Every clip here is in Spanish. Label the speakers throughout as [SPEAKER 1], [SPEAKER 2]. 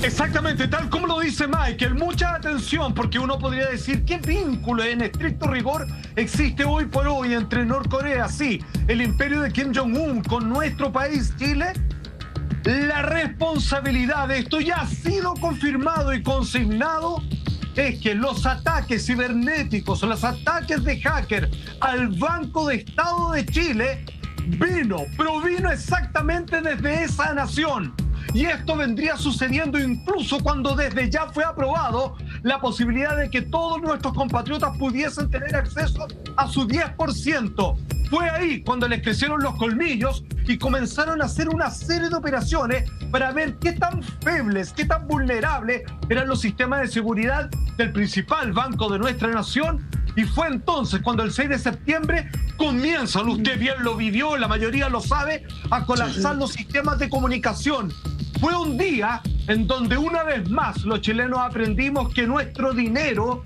[SPEAKER 1] Exactamente, tal como lo dice Michael, mucha atención, porque uno podría decir qué vínculo en estricto rigor existe hoy por hoy entre Norcorea, sí, el imperio de Kim Jong-un con nuestro país, Chile. La responsabilidad de esto ya ha sido confirmado y consignado, es que los ataques cibernéticos, los ataques de hacker al Banco de Estado de Chile provino exactamente desde esa nación. Y esto vendría sucediendo incluso cuando desde ya fue aprobado la posibilidad de que todos nuestros compatriotas pudiesen tener acceso a su 10%. Fue ahí cuando les crecieron los colmillos y comenzaron a hacer una serie de operaciones para ver qué tan febles, qué tan vulnerables eran los sistemas de seguridad del principal banco de nuestra nación. Y fue entonces cuando el 6 de septiembre comienzan, usted bien lo vivió, la mayoría lo sabe, a colapsar los sistemas de comunicación. Fue un día en donde una vez más los chilenos aprendimos que nuestro dinero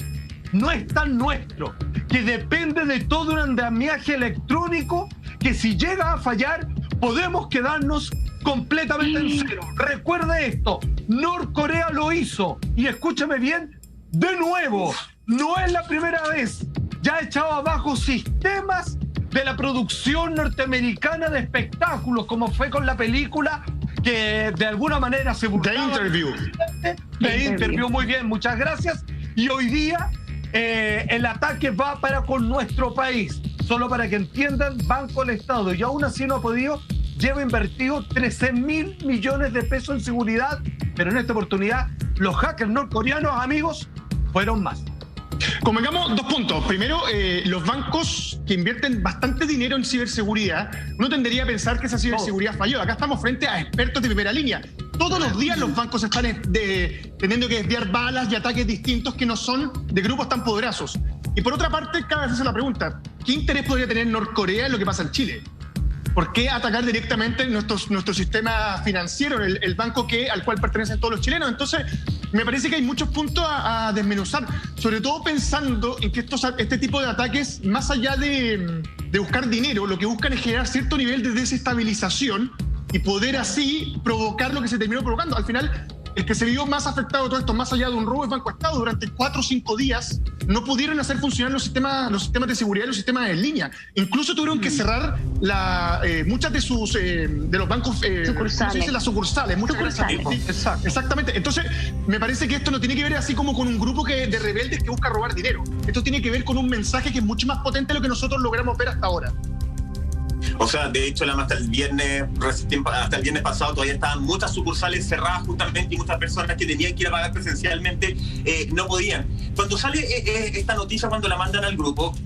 [SPEAKER 1] no es tan nuestro, que depende de todo un andamiaje electrónico que si llega a fallar podemos quedarnos completamente en cero. Recuerde esto, Norcorea lo hizo y escúchame bien, de nuevo, no es la primera vez, ya ha echado abajo sistemas de la producción norteamericana de espectáculos, como fue con la película que de alguna manera se burlaba.
[SPEAKER 2] The Interview.
[SPEAKER 1] The Interview, muy bien, muchas gracias. Y hoy día el ataque va para con nuestro país. Solo para que entiendan, Banco del Estado, y aún así no ha podido, lleva invertido 13.000 millones de pesos en seguridad, pero en esta oportunidad los hackers norcoreanos, amigos, fueron más.
[SPEAKER 2] Convengamos dos puntos. Primero, los bancos que invierten bastante dinero en ciberseguridad, uno tendería a pensar que esa ciberseguridad falló. Acá estamos frente a expertos de primera línea. Todos los días los bancos están teniendo que desviar balas y ataques distintos que no son de grupos tan poderosos. Y por otra parte, cada vez se hace la pregunta, ¿qué interés podría tener Norcorea en lo que pasa en Chile? ¿Por qué atacar directamente nuestro sistema financiero, el banco al cual pertenecen todos los chilenos? Entonces, me parece que hay muchos puntos a desmenuzar, sobre todo pensando en que este tipo de ataques, más allá de buscar dinero, lo que buscan es generar cierto nivel de desestabilización y poder así provocar lo que se terminó provocando. Al final, el que se vio más afectado de todo esto, más allá de un robo de Banco Estado, durante 4 o 5 días no pudieron hacer funcionar los sistemas de seguridad y los sistemas en línea. Incluso tuvieron que cerrar muchas de los bancos,
[SPEAKER 3] sucursales.
[SPEAKER 2] ¿cómo se dice? Las sucursales. Exactamente. Entonces, me parece que esto no tiene que ver así como con un grupo de rebeldes que busca robar dinero. Esto tiene que ver con un mensaje que es mucho más potente de lo que nosotros logramos ver hasta ahora.
[SPEAKER 4] O sea, de hecho, hasta el viernes pasado todavía estaban muchas sucursales cerradas justamente y muchas personas que tenían que ir a pagar presencialmente no podían. Cuando sale esta noticia, cuando la mandan al grupo,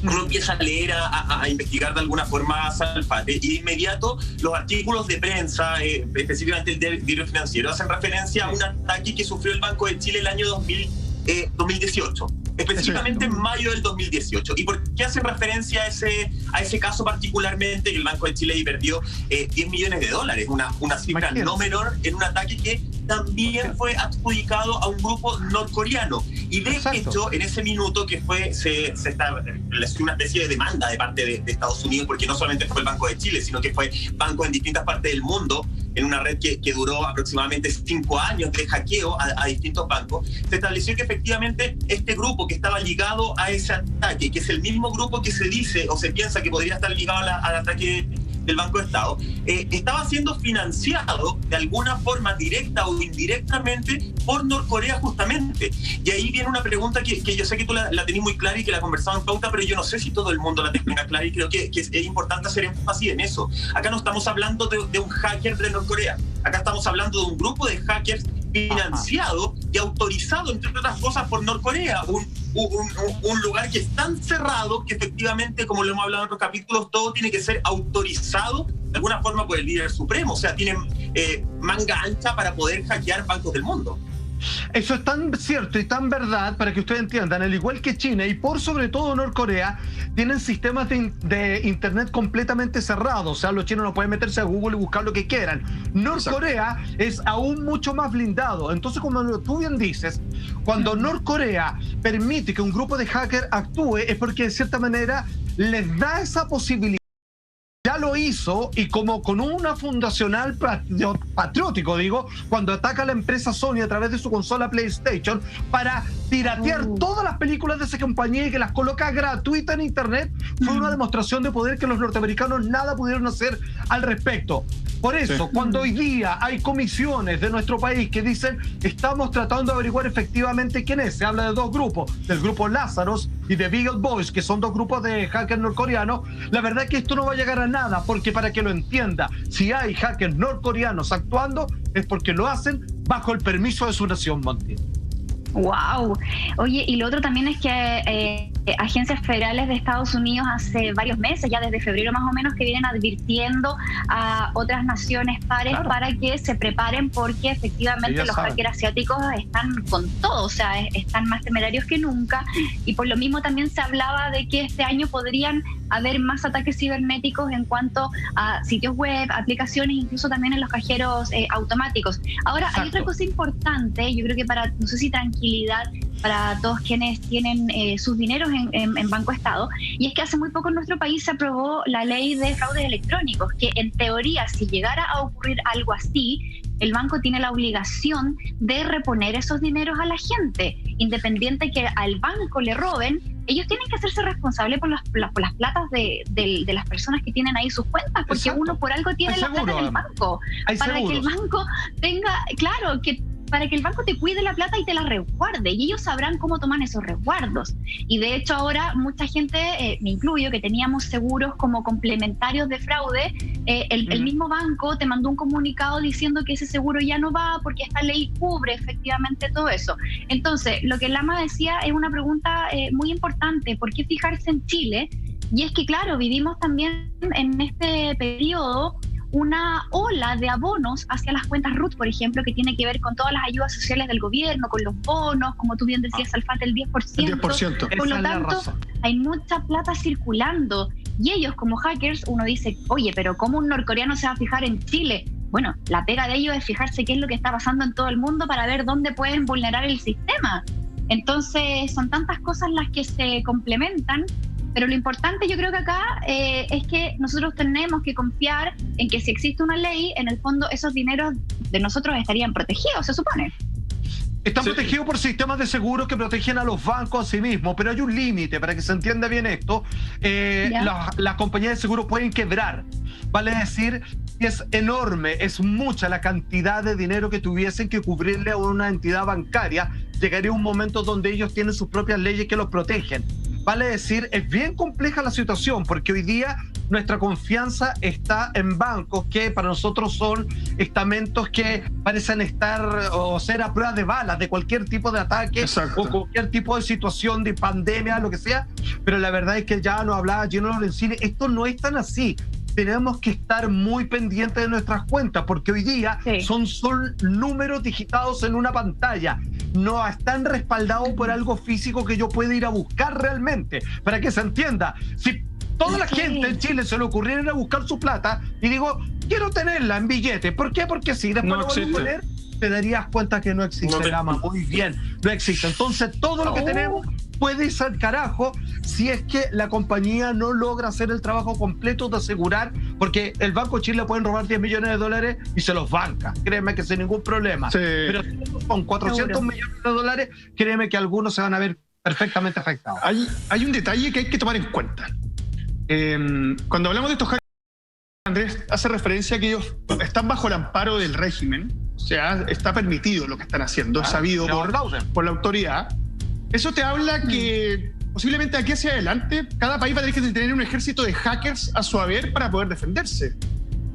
[SPEAKER 4] uno empieza a leer, a investigar de alguna forma Salfate, y de inmediato los artículos de prensa, específicamente el Diario Financiero, hacen referencia a un ataque que sufrió el Banco de Chile el año 2018. Específicamente en mayo del 2018. ¿Y por qué hacen referencia a ese caso particularmente? Que el Banco de Chile perdió 10 millones de dólares, una cifra no menor en un ataque que también fue adjudicado a un grupo norcoreano. Y de hecho, en ese minuto que se estableció una especie de demanda de parte de Estados Unidos, porque no solamente fue el Banco de Chile, sino que fue bancos en distintas partes del mundo, en una red que duró aproximadamente 5 años de hackeo a distintos bancos. Se estableció que efectivamente este grupo que estaba ligado a ese ataque, que es el mismo grupo que se dice o se piensa que podría estar ligado al ataque del Banco de Estado, estaba siendo financiado de alguna forma directa o indirectamente por Norcorea justamente. Y ahí viene una pregunta que yo sé que tú la tenés muy clara y que la conversamos en pauta, pero yo no sé si todo el mundo la tenga clara y creo que es importante hacer énfasis en eso. Acá no estamos hablando de un hacker de Norcorea, acá estamos hablando de un grupo de hackers financiado y autorizado, entre otras cosas, por Norcorea, un lugar que es tan cerrado que efectivamente, como lo hemos hablado en otros capítulos, todo tiene que ser autorizado de alguna forma por el líder supremo. O sea, tienen manga ancha para poder hackear bancos del mundo.
[SPEAKER 1] Eso es tan cierto y tan verdad, para que ustedes entiendan, al igual que China y por sobre todo Norcorea, tienen sistemas de internet completamente cerrados. O sea, los chinos no pueden meterse a Google y buscar lo que quieran. Norcorea es aún mucho más blindado. Entonces, como tú bien dices, cuando Norcorea permite que un grupo de hackers actúe, es porque de cierta manera les da esa posibilidad. Ya lo lo hizo y como con una fundacional patriótico, digo, cuando ataca a la empresa Sony a través de su consola PlayStation para piratear todas las películas de esa compañía y que las coloca gratuitas en internet, fue una demostración de poder que los norteamericanos nada pudieron hacer al respecto. Por eso, cuando hoy día hay comisiones de nuestro país que dicen estamos tratando de averiguar efectivamente quién es, se habla de dos grupos, del grupo Lazarus y de Beagle Boys, que son dos grupos de hackers norcoreanos, la verdad es que esto no va a llegar a nada, porque para que lo entienda, si hay hackers norcoreanos actuando, es porque lo hacen bajo el permiso de su nación, Monty.
[SPEAKER 3] Wow. Oye, y lo otro también es que agencias federales de Estados Unidos hace varios meses, ya desde febrero más o menos, que vienen advirtiendo a otras naciones pares para que se preparen, porque efectivamente los hackers asiáticos están con todo, o sea, están más temerarios que nunca, y por lo mismo también se hablaba de que este año podrían haber más ataques cibernéticos en cuanto a sitios web, aplicaciones, incluso también en los cajeros automáticos. Ahora, hay otra cosa importante, yo creo que para, no sé si tranquilidad para todos quienes tienen sus dineros en Banco Estado, y es que hace muy poco en nuestro país se aprobó la ley de fraudes electrónicos, que en teoría, si llegara a ocurrir algo así, el banco tiene la obligación de reponer esos dineros a la gente, independiente que al banco le roben. Ellos tienen que hacerse responsables por las platas de las personas que tienen ahí sus cuentas, porque uno por algo tiene la plata en el banco. Para que el banco tenga, claro, que para que el banco te cuide la plata y te la resguarde, y ellos sabrán cómo toman esos resguardos. Y de hecho ahora mucha gente, me incluyo, que teníamos seguros como complementarios de fraude, el mismo banco te mandó un comunicado diciendo que ese seguro ya no va porque esta ley cubre efectivamente todo eso. Entonces, lo que Lama decía es una pregunta muy importante: ¿por qué fijarse en Chile? Y es que claro, vivimos también en este periodo una ola de abonos hacia las cuentas RUT, por ejemplo, que tiene que ver con todas las ayudas sociales del gobierno, con los bonos, como tú bien decías, Alfate, el 10%.
[SPEAKER 2] El 10%.
[SPEAKER 3] Por lo tanto, hay mucha plata circulando. Y ellos, como hackers, uno dice, oye, pero ¿cómo un norcoreano se va a fijar en Chile? Bueno, la pega de ellos es fijarse qué es lo que está pasando en todo el mundo para ver dónde pueden vulnerar el sistema. Entonces, son tantas cosas las que se complementan. Pero lo importante, yo creo que acá es que nosotros tenemos que confiar en que si existe una ley, en el fondo esos dineros de nosotros estarían protegidos, se supone.
[SPEAKER 1] Están protegidos por sistemas de seguros que protegen a los bancos a sí mismos, pero hay un límite para que se entienda bien esto. Las compañías de seguros pueden quebrar. Vale decir, es enorme, es mucha la cantidad de dinero que tuviesen que cubrirle a una entidad bancaria. Llegaría un momento donde ellos tienen sus propias leyes que los protegen. Vale decir, es bien compleja la situación, porque hoy día nuestra confianza está en bancos que para nosotros son estamentos que parecen estar o ser a prueba de balas de cualquier tipo de ataque. Exacto. O cualquier tipo de situación de pandemia, lo que sea. Pero la verdad es que ya nos hablaba Gino Lorenzini, esto no es tan así. Tenemos que estar muy pendientes de nuestras cuentas, porque hoy día son números digitados en una pantalla. No están respaldados por algo físico que yo pueda ir a buscar realmente. Para que se entienda, si toda la gente en Chile se le ocurriera ir a buscar su plata y digo, quiero tenerla en billete. ¿Por qué? Porque si después lo voy a poner, te darías cuenta que no existe, Lama. Muy bien, no existe. Entonces, todo lo que tenemos puede irse al carajo si es que la compañía no logra hacer el trabajo completo de asegurar, porque el Banco de Chile le pueden robar 10 millones de dólares y se los banca, créeme que sin ningún problema. Pero si con 400 millones de dólares, créeme que algunos se van a ver perfectamente afectados.
[SPEAKER 2] Hay un detalle que hay que tomar en cuenta. Cuando hablamos de estos hackers, Andrés hace referencia a que ellos están bajo el amparo del régimen, o sea, está permitido lo que están haciendo, es sabido por la autoridad. Eso te habla que posiblemente aquí hacia adelante cada país va a tener que tener un ejército de hackers a su haber para poder defenderse.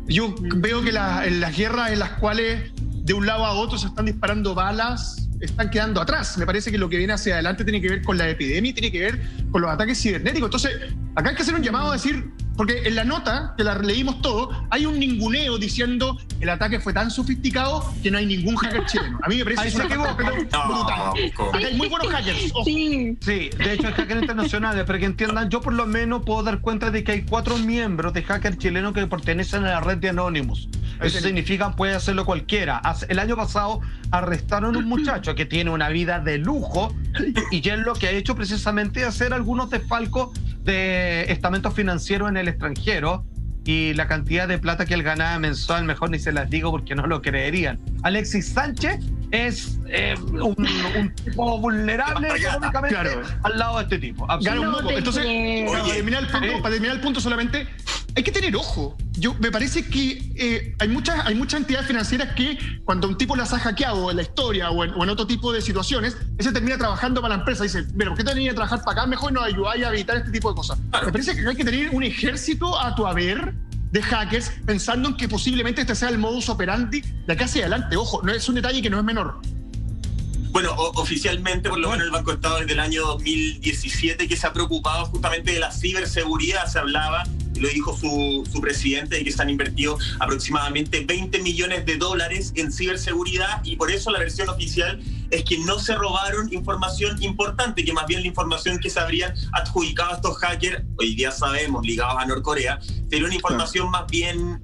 [SPEAKER 2] Yo veo que en las guerras en las cuales de un lado a otro se están disparando balas, están quedando atrás. Me parece que lo que viene hacia adelante tiene que ver con la epidemia y tiene que ver con los ataques cibernéticos. Entonces, acá hay que hacer un llamado a decir, porque en la nota, que la leímos todo, hay un ninguneo diciendo el ataque fue tan sofisticado que no hay ningún hacker chileno. A mí me parece que brutal. Acá hay muy buenos hackers.
[SPEAKER 1] Sí, de hecho hay hackers internacionales, pero que entiendan, yo por lo menos puedo dar cuenta de que hay 4 miembros de hackers chilenos que pertenecen a la red de Anonymous. Eso significa puede hacerlo cualquiera. El año pasado arrestaron a un muchacho que tiene una vida de lujo y él lo que ha hecho precisamente es hacer algunos desfalcos de estamentos financieros en el extranjero y la cantidad de plata que él ganaba mensual, mejor ni se las digo porque no lo creerían. Alexis Sánchez es un tipo vulnerable económicamente al lado de este tipo.
[SPEAKER 2] Entonces, para terminar el punto solamente, hay que tener ojo. Me parece que hay muchas entidades financieras que cuando un tipo las ha hackeado en la historia o en otro tipo de situaciones, ese termina trabajando para la empresa. Dice, pero ¿por qué te venís a trabajar para acá? Mejor nos ayudáis a evitar este tipo de cosas. Me parece que hay que tener un ejército a tu haber de hackers pensando en que posiblemente este sea el modus operandi de acá hacia adelante. Ojo, no es un detalle que no es menor.
[SPEAKER 4] Bueno, oficialmente, por lo menos el Banco de Estado desde el año 2017 que se ha preocupado justamente de la ciberseguridad. Se hablaba, y lo dijo su presidente, de que se han invertido aproximadamente $20 millones en ciberseguridad, y por eso la versión oficial es que no se robaron información importante, que más bien la información que se habrían adjudicado a estos hackers, hoy día sabemos, ligados a Norcorea, sería una información más bien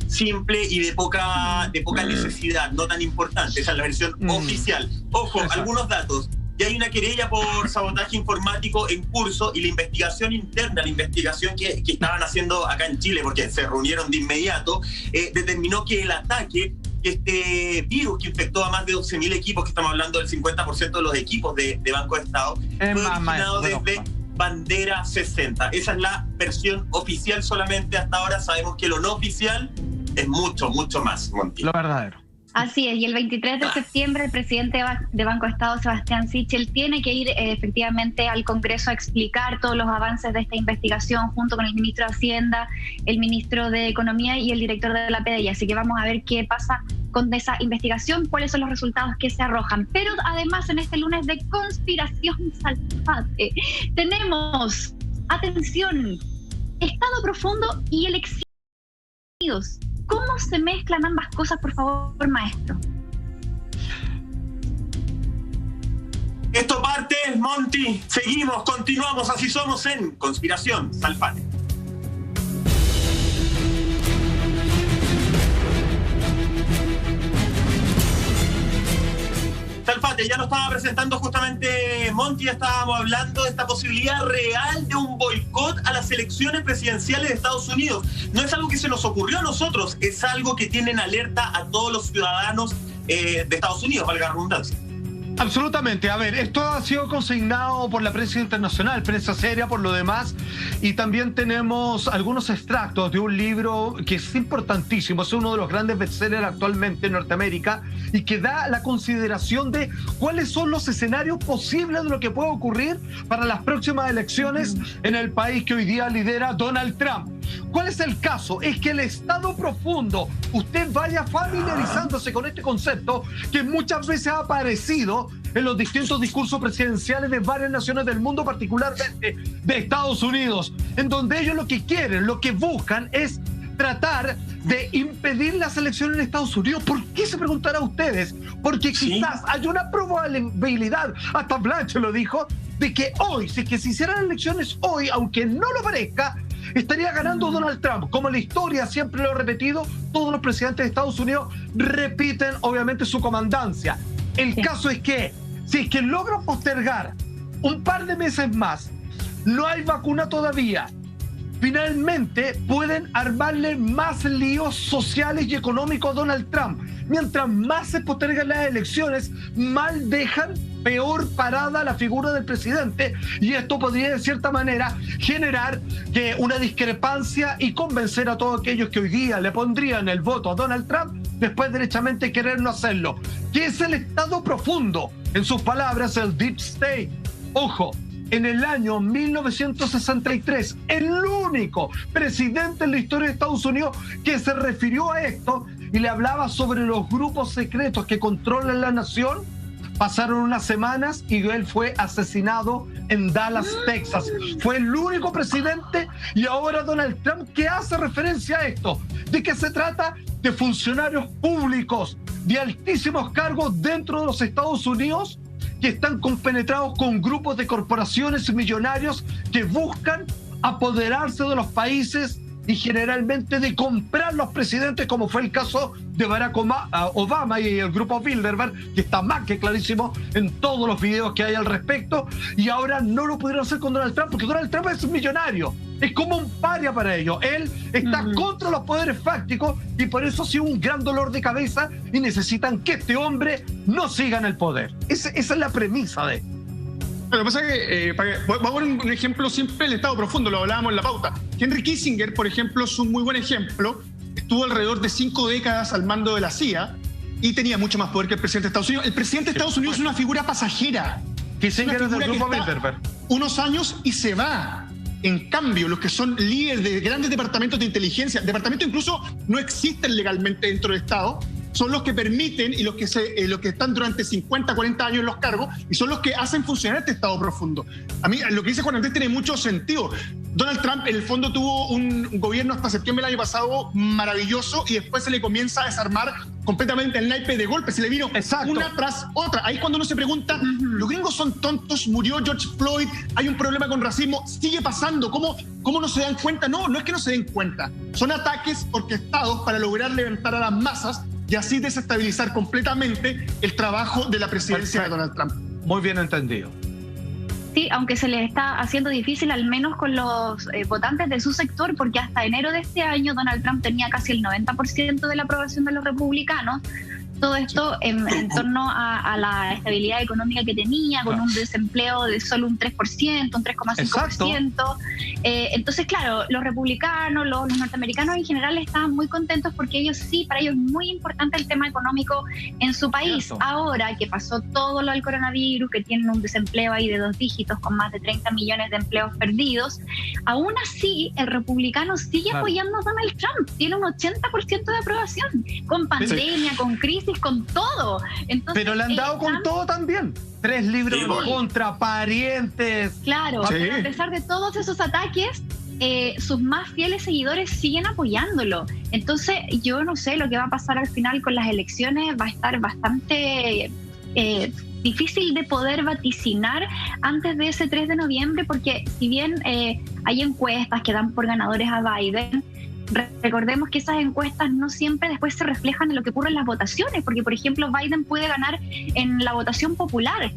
[SPEAKER 4] simple y de poca necesidad, no tan importante. Esa es la versión oficial. Ojo, algunos datos. Ya hay una querella por sabotaje informático en curso, y la investigación interna, la investigación que estaban haciendo acá en Chile, porque se reunieron de inmediato, determinó que el ataque, este virus que infectó a más de 12.000 equipos, que estamos hablando del 50% de los equipos de Banco de Estado, fue originado desde Bandera 60. Esa es la versión oficial solamente hasta ahora. Sabemos que lo no oficial es mucho, mucho más, Monti.
[SPEAKER 1] Lo verdadero.
[SPEAKER 3] Así es, y el 23 de septiembre el presidente de Banco de Estado, Sebastián Sichel, tiene que ir efectivamente al Congreso a explicar todos los avances de esta investigación junto con el ministro de Hacienda, el ministro de Economía y el director de la PDI. Así que vamos a ver qué pasa con esa investigación, cuáles son los resultados que se arrojan. Pero además, en este lunes de conspiración salvaje, tenemos, atención, Estado profundo y elecciones. ¿Cómo se mezclan ambas cosas, por favor, maestro?
[SPEAKER 4] Esto parte, Monty. Seguimos, continuamos, así somos en Conspiración Salfate. Salfate, ya lo estaba presentando justamente Monty, ya estábamos hablando de esta posibilidad real de un boicot a las elecciones presidenciales de Estados Unidos. No es algo que se nos ocurrió a nosotros, es algo que tienen alerta a todos los ciudadanos de Estados Unidos, valga la redundancia.
[SPEAKER 1] Absolutamente. A ver, esto ha sido consignado por la prensa internacional, prensa seria por lo demás, y también tenemos algunos extractos de un libro que es importantísimo, es uno de los grandes bestsellers actualmente en Norteamérica, y que da la consideración de cuáles son los escenarios posibles de lo que puede ocurrir para las próximas elecciones en el país que hoy día lidera Donald Trump. ¿Cuál es el caso? Es que el Estado profundo, usted vaya familiarizándose con este concepto que muchas veces ha aparecido en los distintos discursos presidenciales de varias naciones del mundo, particularmente de Estados Unidos, en donde ellos lo que quieren, lo que buscan es tratar de impedir las elecciones en Estados Unidos. ¿Por qué, se preguntarán ustedes? Porque quizás hay una probabilidad, hasta Blanche lo dijo, de que hoy, si es que se hicieran elecciones hoy, aunque no lo parezca, estaría ganando Donald Trump. Como la historia siempre lo he repetido, todos los presidentes de Estados Unidos repiten obviamente su comandancia. El caso es que si es que logran postergar un par de meses más, no hay vacuna todavía, finalmente pueden armarle más líos sociales y económicos a Donald Trump. Mientras más se postergan las elecciones, mal dejan peor parada la figura del presidente, y esto podría de cierta manera generar que una discrepancia y convencer a todos aquellos que hoy día le pondrían el voto a Donald Trump, después derechamente querer no hacerlo. ¿Qué es el Estado profundo? En sus palabras, el Deep State. Ojo, en el año 1963, el único presidente en la historia de Estados Unidos que se refirió a esto y le hablaba sobre los grupos secretos que controlan la nación. Pasaron unas semanas y él fue asesinado en Dallas, Texas. Fue el único presidente, y ahora Donald Trump, que hace referencia a esto. ¿De qué se trata? De funcionarios públicos de altísimos cargos dentro de los Estados Unidos que están compenetrados con grupos de corporaciones millonarios que buscan apoderarse de los países y generalmente de comprar los presidentes, como fue el caso de Barack Obama y el grupo Bilderberg, que está más que clarísimo en todos los videos que hay al respecto, y ahora no lo pudieron hacer con Donald Trump, porque Donald Trump es un millonario. Es como un paria para ellos. Él está contra los poderes fácticos y por eso ha sido un gran dolor de cabeza y necesitan que este hombre no siga en el poder. Esa es la premisa de esto.
[SPEAKER 2] Lo que pasa es que, vamos a poner un ejemplo simple, el Estado profundo, lo hablábamos en la pauta. Henry Kissinger, por ejemplo, es un muy buen ejemplo. Estuvo alrededor de 5 décadas al mando de la CIA y tenía mucho más poder que el presidente de Estados Unidos. El presidente de Estados Unidos es una figura pasajera.
[SPEAKER 1] Kissinger es del grupo Bilderberg.
[SPEAKER 2] Unos años y se va. En cambio, los que son líderes de grandes departamentos de inteligencia, departamentos incluso no existen legalmente dentro del Estado, son los que permiten y los que están durante 50, 40 años en los cargos y son los que hacen funcionar este Estado profundo. A mí lo que dice Juan Andrés tiene mucho sentido. Donald Trump en el fondo tuvo un gobierno hasta septiembre del año pasado maravilloso y después se le comienza a desarmar completamente el naipe de golpe, se le vino una tras otra. Ahí cuando uno se pregunta, los gringos son tontos, murió George Floyd, hay un problema con racismo, sigue pasando, ¿cómo no se dan cuenta? No es que no se den cuenta, son ataques orquestados para lograr levantar a las masas y así desestabilizar completamente el trabajo de la presidencia de Donald Trump.
[SPEAKER 1] Muy bien entendido.
[SPEAKER 3] Sí, aunque se les está haciendo difícil al menos con los votantes de su sector, porque hasta enero de este año Donald Trump tenía casi el 90% de la aprobación de los republicanos. Todo esto en torno a la estabilidad económica que tenía, con un desempleo de solo un 3%, un 3,5%. Entonces, claro, los republicanos, los norteamericanos en general estaban muy contentos porque para ellos es muy importante el tema económico en su país. Cierto. Ahora que pasó todo lo del coronavirus, que tienen un desempleo ahí de 2 dígitos con más de 30 millones de empleos perdidos, aún así el republicano sigue apoyando a Donald Trump. Tiene un 80% de aprobación, con pandemia, con crisis, con todo. Entonces,
[SPEAKER 1] pero le han dado con todo también. 3 libros contra parientes.
[SPEAKER 3] Claro, pero a pesar de todos esos ataques, sus más fieles seguidores siguen apoyándolo. Entonces, yo no sé lo que va a pasar al final con las elecciones. Va a estar bastante difícil de poder vaticinar antes de ese 3 de noviembre, porque si bien hay encuestas que dan por ganadores a Biden, recordemos que esas encuestas no siempre después se reflejan en lo que ocurre en las votaciones, porque por ejemplo Biden puede ganar en la votación popular,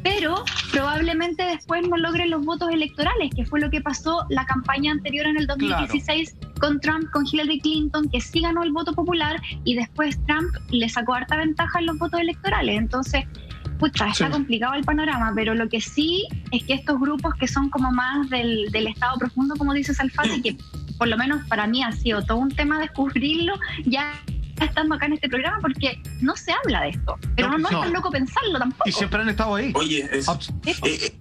[SPEAKER 3] pero probablemente después no logre los votos electorales, que fue lo que pasó la campaña anterior en el 2016 con Trump, con Hillary Clinton, que sí ganó el voto popular y después Trump le sacó harta ventaja en los votos electorales. Entonces, está complicado el panorama, pero lo que sí es que estos grupos que son como más del Estado profundo, como dice Salfate, que por lo menos para mí ha sido todo un tema descubrirlo ya estando acá en este programa, porque no se habla de esto, pero no es tan loco pensarlo tampoco.
[SPEAKER 1] Y siempre han estado ahí.
[SPEAKER 4] Oye,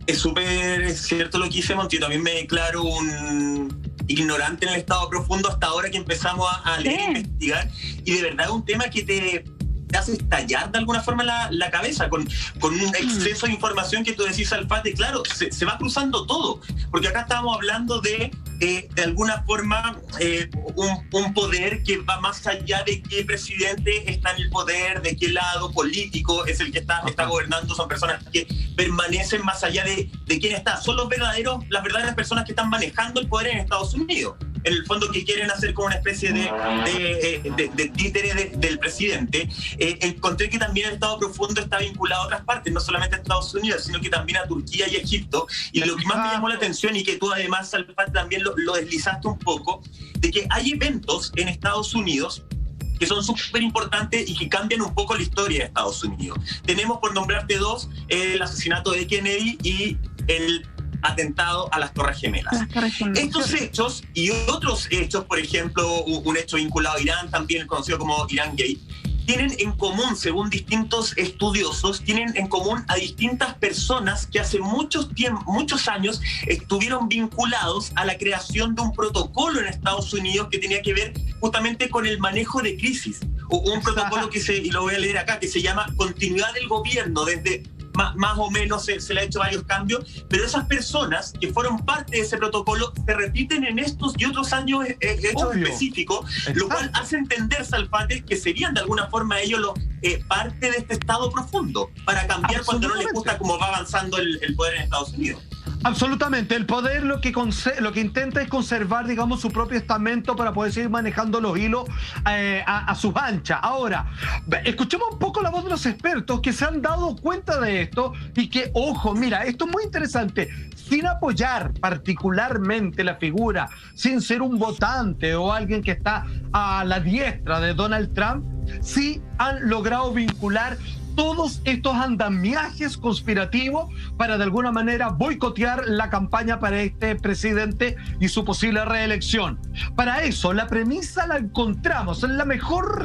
[SPEAKER 4] es súper cierto lo que dice Monti. Yo también me declaro un ignorante en el Estado profundo hasta ahora que empezamos a leer e investigar, y de verdad es un tema que te hace estallar de alguna forma la cabeza con un exceso de información que tú decís, Salfate. Claro, se va cruzando todo, porque acá estábamos hablando de alguna forma un poder que va más allá de qué presidente está en el poder, de qué lado político es el que está gobernando. Son personas que permanecen más allá de quién está. Son las verdaderas personas que están manejando el poder en Estados Unidos, en el fondo, que quieren hacer como una especie de títere del presidente. Encontré que también el Estado profundo está vinculado a otras partes, no solamente a Estados Unidos, sino que también a Turquía y Egipto. Y lo que más me llamó la atención, y que tú además, Salfate, también lo deslizaste un poco, de que hay eventos en Estados Unidos que son súper importantes y que cambian un poco la historia de Estados Unidos. Tenemos, por nombrarte 2, el asesinato de Kennedy y el atentado a las Torres Gemelas. Estos hechos y otros hechos, por ejemplo, un hecho vinculado a Irán, también conocido como Irán Gate, tienen en común, según distintos estudiosos, tienen en común a distintas personas que hace muchos años estuvieron vinculados a la creación de un protocolo en Estados Unidos que tenía que ver justamente con el manejo de crisis. Un protocolo y lo voy a leer acá, que se llama Continuidad del Gobierno. Desde más o menos se le ha hecho varios cambios, pero esas personas que fueron parte de ese protocolo se repiten en estos y otros años hechos específicos. Exacto. Lo cual hace entender, Salfate, que serían de alguna forma ellos parte de este Estado profundo para cambiar cuando no les gusta cómo va avanzando el poder en Estados Unidos.
[SPEAKER 1] Absolutamente. El poder lo que intenta es conservar, digamos, su propio estamento para poder seguir manejando los hilos a sus anchas. Ahora, escuchemos un poco la voz de los expertos que se han dado cuenta de esto y que, ojo, mira, esto es muy interesante. Sin apoyar particularmente la figura, sin ser un votante o alguien que está a la diestra de Donald Trump, sí han logrado vincular todos estos andamiajes conspirativos para de alguna manera boicotear la campaña para este presidente y su posible reelección. Para eso, la premisa la encontramos, la mejor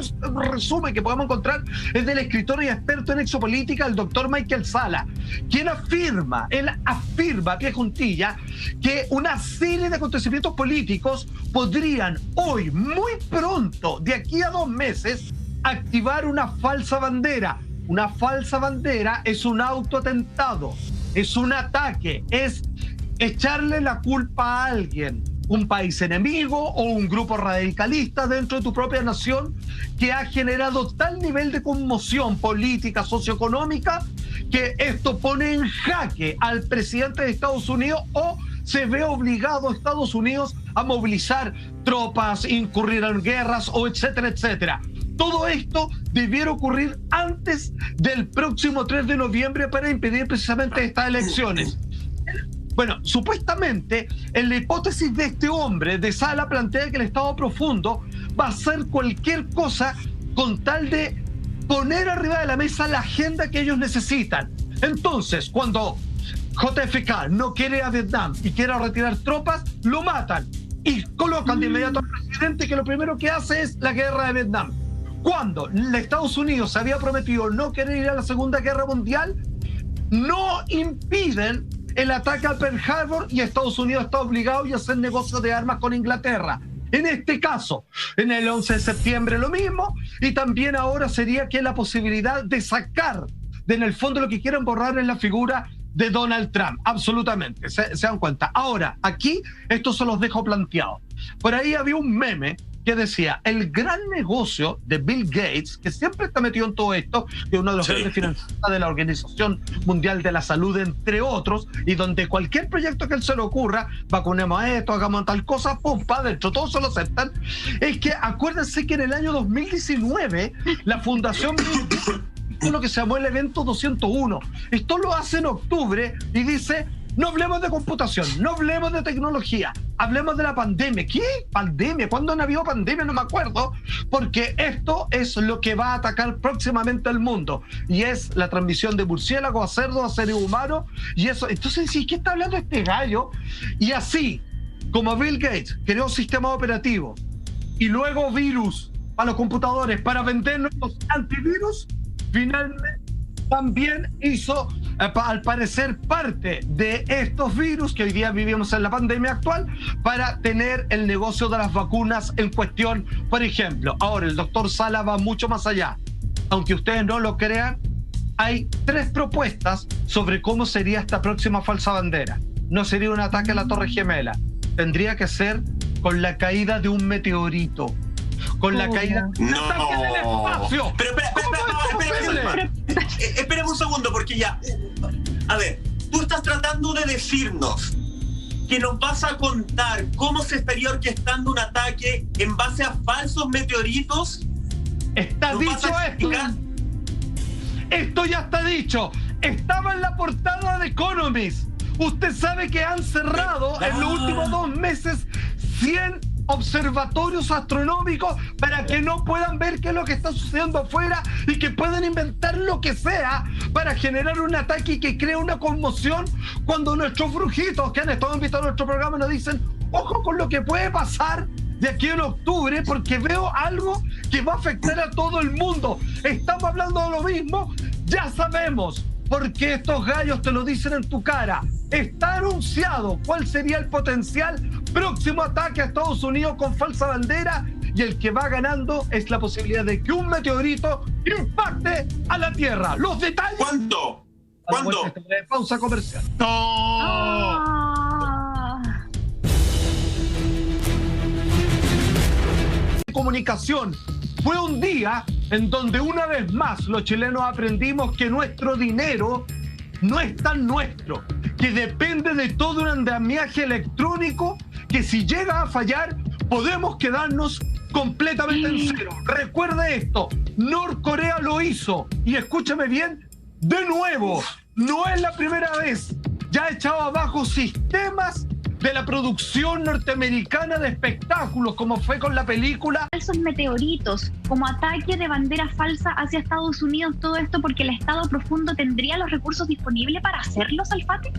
[SPEAKER 1] resumen que podemos encontrar es del escritor y experto en exopolítica, el doctor Michael Salla, quien afirma, pie juntilla, que una serie de acontecimientos políticos podrían hoy, muy pronto, de aquí a 2 meses, activar una falsa bandera. Una falsa bandera es un autoatentado, es un ataque, es echarle la culpa a alguien, un país enemigo o un grupo radicalista dentro de tu propia nación que ha generado tal nivel de conmoción política, socioeconómica, que esto pone en jaque al presidente de Estados Unidos o se ve obligado a Estados Unidos a movilizar tropas, incurrir en guerras o etcétera, etcétera. Todo esto debiera ocurrir antes del próximo 3 de noviembre para impedir precisamente estas elecciones. Bueno, supuestamente, en la hipótesis de este hombre, de Salla, plantea que el Estado profundo va a hacer cualquier cosa con tal de poner arriba de la mesa la agenda que ellos necesitan. Entonces, cuando JFK no quiere a Vietnam y quiere retirar tropas, lo matan y colocan de inmediato al presidente, que lo primero que hace es la guerra de Vietnam. Cuando Estados Unidos se había prometido no querer ir a la Segunda Guerra Mundial, no impiden el ataque a Pearl Harbor y Estados Unidos está obligado a hacer negocios de armas con Inglaterra. En este caso, en el 11 de septiembre lo mismo, y también ahora sería que la posibilidad de sacar, en el fondo lo que quieren borrar es la figura de Donald Trump, absolutamente, se dan cuenta. Ahora, aquí esto se los dejo planteado. Por ahí había un meme que decía, el gran negocio de Bill Gates, que siempre está metido en todo esto, que es uno de los grandes financistas de la Organización Mundial de la Salud, entre otros, y donde cualquier proyecto que él se le ocurra, vacunemos a esto, hagamos tal cosa, pum, pa, dentro, todos se lo aceptan, es que acuérdense que en el año 2019, la Fundación Bill Gates hizo lo que se llamó el evento 201. Esto lo hace en octubre y dice, no hablemos de computación, no hablemos de tecnología, hablemos de la pandemia. ¿Qué pandemia? ¿Cuándo no ha habido pandemia? No me acuerdo, porque esto es lo que va a atacar próximamente al mundo, y es la transmisión de murciélagos a cerdos, a seres humanos, y eso. Entonces, ¿sí? ¿Qué está hablando este gallo? Y así, como Bill Gates creó sistemas operativos y luego virus para los computadores para vendernos los antivirus, finalmente también hizo, al parecer, parte de estos virus que hoy día vivimos en la pandemia actual para tener el negocio de las vacunas en cuestión, por ejemplo. Ahora, el doctor Salla va mucho más allá. Aunque ustedes no lo crean, hay 3 propuestas sobre cómo sería esta próxima falsa bandera. No sería un ataque a la Torre Gemela. Tendría que ser con la caída de un meteorito. Con la caída del espacio.
[SPEAKER 4] Pero espera un segundo, porque ya, a ver, tú estás tratando de decirnos que nos vas a contar cómo se estaría orquestando un ataque en base a falsos meteoritos.
[SPEAKER 1] Está dicho esto. Esto ya está dicho. Estaba en la portada de Economist. Usted sabe que han cerrado en los últimos 2 meses 100 observatorios astronómicos para que no puedan ver qué es lo que está sucediendo afuera y que puedan inventar lo que sea para generar un ataque y que crea una conmoción, cuando nuestros brujitos que han estado invitados a nuestro programa nos dicen, ojo con lo que puede pasar de aquí en octubre, porque veo algo que va a afectar a todo el mundo. Estamos hablando de lo mismo, ya sabemos, porque estos gallos te lo dicen en tu cara. Está anunciado cuál sería el potencial próximo ataque a Estados Unidos con falsa bandera, y el que va ganando es la posibilidad de que un meteorito impacte a la Tierra. Los detalles...
[SPEAKER 4] ¿Cuándo? ¿Cuándo?
[SPEAKER 1] Pausa comercial. Comunicación. Fue un día en donde una vez más los chilenos aprendimos que nuestro dinero no es tan nuestro, que depende de todo un andamiaje electrónico que si llega a fallar podemos quedarnos completamente en cero. Recuerde esto, Norcorea lo hizo y escúchame bien, de nuevo, no es la primera vez, ya ha echado abajo sistemas de la producción norteamericana de espectáculos, como fue con la película.
[SPEAKER 3] Esos meteoritos, como ataque de bandera falsa hacia Estados Unidos, todo esto porque el Estado profundo tendría los recursos disponibles para hacerlos, Alfate.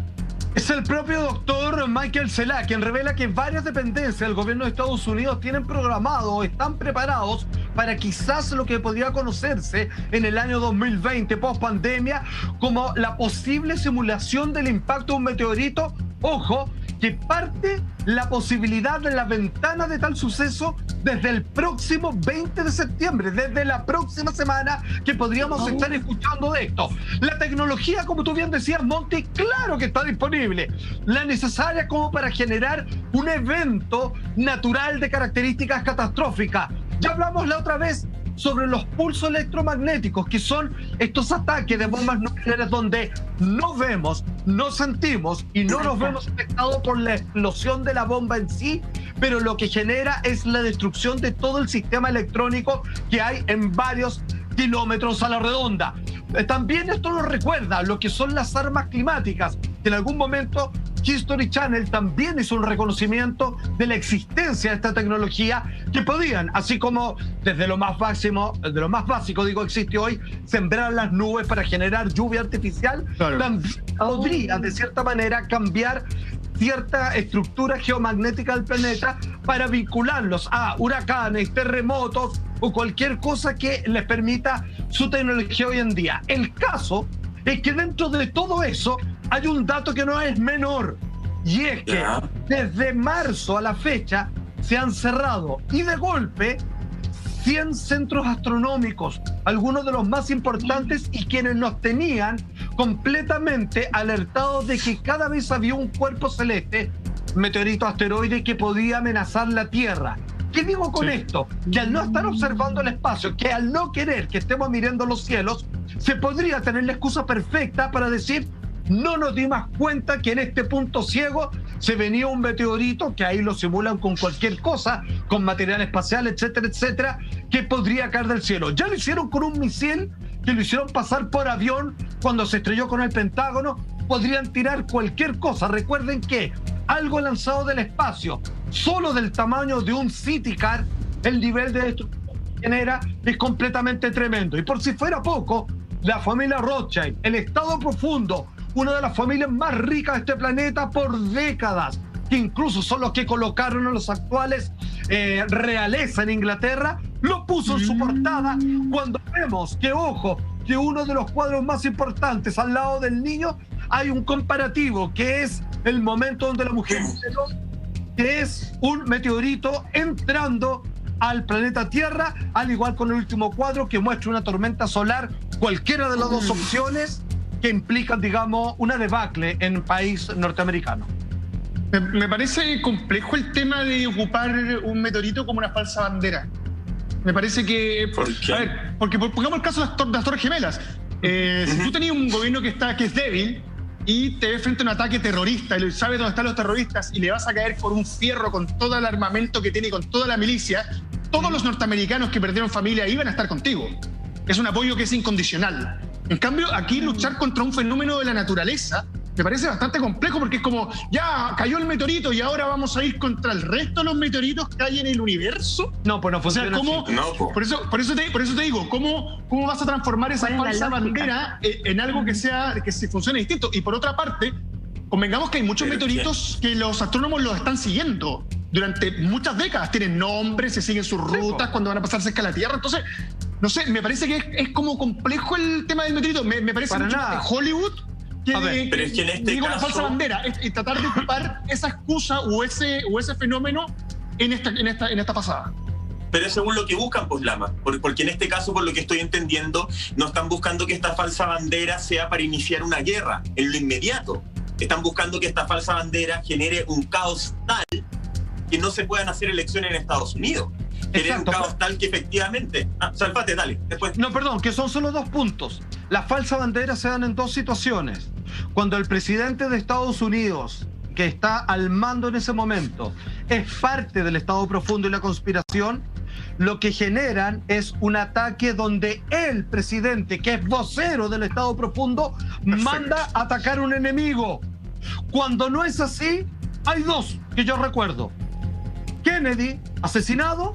[SPEAKER 1] Es el propio doctor Michael Cela quien revela que varias dependencias del gobierno de Estados Unidos tienen programado o están preparados para quizás lo que podría conocerse en el año 2020, post pandemia, como la posible simulación del impacto de un meteorito. Ojo, que parte la posibilidad de la ventana de tal suceso desde el próximo 20 de septiembre, desde la próxima semana que podríamos estar escuchando de esto. La tecnología, como tú bien decías, Monty, claro que está disponible. La necesaria como para generar un evento natural de características catastróficas. Ya hablamos la otra vez sobre los pulsos electromagnéticos, que son estos ataques de bombas nucleares donde no vemos, no sentimos y no nos vemos afectados por la explosión de la bomba en sí, pero lo que genera es la destrucción de todo el sistema electrónico que hay en varios kilómetros a la redonda. También esto nos recuerda lo que son las armas climáticas, que en algún momento History Channel también hizo un reconocimiento de la existencia de esta tecnología que podían, así como desde lo más básico, existe hoy, sembrar las nubes para generar lluvia artificial, también podría de cierta manera cambiar cierta estructura geomagnética del planeta para vincularlos a huracanes, terremotos o cualquier cosa que les permita su tecnología hoy en día. El caso es que dentro de todo eso hay un dato que no es menor, y es que desde marzo a la fecha se han cerrado y de golpe 100 centros astronómicos, algunos de los más importantes y quienes nos tenían completamente alertados de que cada vez había un cuerpo celeste, meteorito asteroide, que podía amenazar la Tierra. ¿Qué digo con esto? Que al no estar observando el espacio, que al no querer que estemos mirando los cielos, se podría tener la excusa perfecta para decir: no nos dimos cuenta que en este punto ciego se venía un meteorito, que ahí lo simulan con cualquier cosa, con material espacial, etcétera, etcétera, que podría caer del cielo. Ya lo hicieron con un misil, que lo hicieron pasar por avión cuando se estrelló con el Pentágono. Podrían tirar cualquier cosa. Recuerden que algo lanzado del espacio, solo del tamaño de un City Car, el nivel de destrucción que genera es completamente tremendo. Y por si fuera poco, la familia Rothschild, el Estado profundo, una de las familias más ricas de este planeta por décadas, que incluso son los que colocaron a los actuales realeza en Inglaterra, lo puso en su portada cuando vemos que, ojo, que uno de los cuadros más importantes al lado del niño hay un comparativo, que es el momento donde la mujer, que es un meteorito entrando al planeta Tierra, al igual con el último cuadro que muestra una tormenta solar, cualquiera de las dos opciones que implican, digamos, una debacle en un país norteamericano.
[SPEAKER 2] Me parece complejo el tema de ocupar un meteorito como una falsa bandera. Me parece que...
[SPEAKER 4] ¿Por qué?
[SPEAKER 2] A ver, porque pongamos el caso de las Torres Gemelas. Si tú tenías un gobierno que es débil y te ves frente a un ataque terrorista y sabes dónde están los terroristas y le vas a caer por un fierro con todo el armamento que tiene y con toda la milicia, todos los norteamericanos que perdieron familia iban a estar contigo. Es un apoyo que es incondicional. En cambio, aquí luchar contra un fenómeno de la naturaleza me parece bastante complejo, porque es como, ya cayó el meteorito y ahora vamos a ir contra el resto de los meteoritos que hay en el universo.
[SPEAKER 1] No, pues no funciona.
[SPEAKER 2] O sea, ¿cómo?
[SPEAKER 4] No,
[SPEAKER 2] Por eso te digo, ¿cómo vas a transformar esa falsa bandera en algo que se funcione distinto? Y por otra parte, convengamos que hay muchos meteoritos que los astrónomos los están siguiendo durante muchas décadas. Tienen nombres, se siguen sus rutas cuando van a pasar cerca de la Tierra. Entonces, no sé, me parece que es como complejo el tema del meteorito. Me parece
[SPEAKER 1] Para
[SPEAKER 2] mucho
[SPEAKER 1] nada.
[SPEAKER 2] más de Hollywood que
[SPEAKER 4] pero es que en este
[SPEAKER 2] digo,
[SPEAKER 4] caso...
[SPEAKER 2] la falsa bandera, y tratar de ocupar esa excusa o ese fenómeno en esta pasada.
[SPEAKER 4] Pero es según lo que buscan, pues, Lama. Porque en este caso, por lo que estoy entendiendo, no están buscando que esta falsa bandera sea para iniciar una guerra en lo inmediato. Están buscando que esta falsa bandera genere un caos tal que no se puedan hacer elecciones en Estados Unidos. generar un caos tal que efectivamente... Salfate, dale, después.
[SPEAKER 1] No, perdón, que son solo 2 puntos. Las falsas banderas se dan en 2 situaciones. Cuando el presidente de Estados Unidos, que está al mando en ese momento, es parte del Estado profundo y la conspiración, lo que generan es un ataque donde el presidente, que es vocero del Estado profundo, manda a atacar a un enemigo. Cuando no es así, hay 2 que yo recuerdo. Kennedy, asesinado,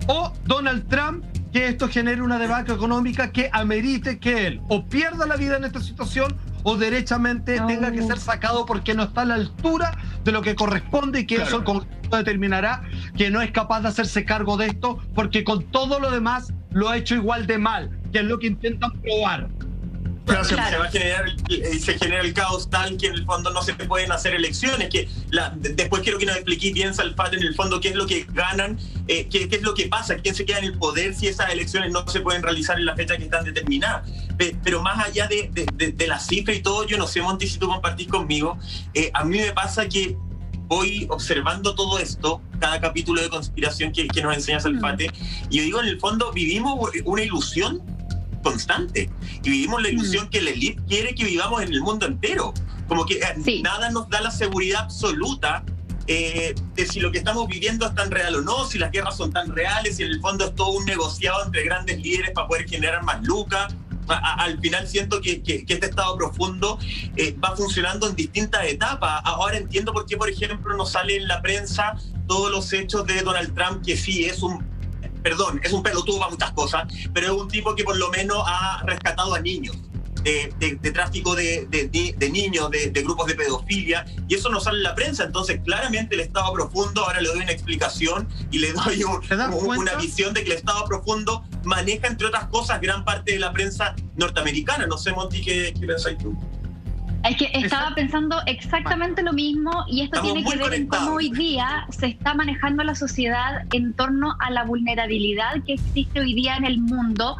[SPEAKER 1] o Donald Trump, que esto genere una debacle económica que amerite que él o pierda la vida en esta situación o derechamente tenga que ser sacado porque no está a la altura de lo que corresponde y que eso el Congreso determinará que no es capaz de hacerse cargo de esto porque con todo lo demás lo ha hecho igual de mal, que es lo que intentan probar.
[SPEAKER 4] Claro. Se genera el caos tal que en el fondo no se pueden hacer elecciones, que después quiero que nos explique bien, Salfate, en el fondo qué es lo que ganan, qué es lo que pasa, quién se queda en el poder si esas elecciones no se pueden realizar en la fecha que están determinadas. Pero más allá de la cifra y todo, yo no sé, Monty, si tú compartís conmigo, a mí me pasa que voy observando todo esto, cada capítulo de conspiración que nos enseña Salfate, y yo digo, en el fondo vivimos una ilusión constante y vivimos la ilusión que la élite quiere que vivamos en el mundo entero, como que nada nos da la seguridad absoluta de si lo que estamos viviendo es tan real o no, si las guerras son tan reales, si en el fondo es todo un negociado entre grandes líderes para poder generar más lucas. Al final siento que este estado profundo va funcionando en distintas etapas. Ahora entiendo por qué, por ejemplo, no sale en la prensa todos los hechos de Donald Trump, que sí es un pelotudo para muchas cosas, pero es un tipo que por lo menos ha rescatado a niños de tráfico de niños, de grupos de pedofilia, y eso no sale en la prensa. Entonces claramente el Estado profundo, ahora le doy una explicación y le doy una visión de que el Estado profundo maneja, entre otras cosas, gran parte de la prensa norteamericana. No sé, Monty, ¿qué pensáis tú?
[SPEAKER 3] Es que estaba pensando exactamente lo mismo, y esto tiene que ver en cómo hoy día se está manejando la sociedad en torno a la vulnerabilidad que existe hoy día en el mundo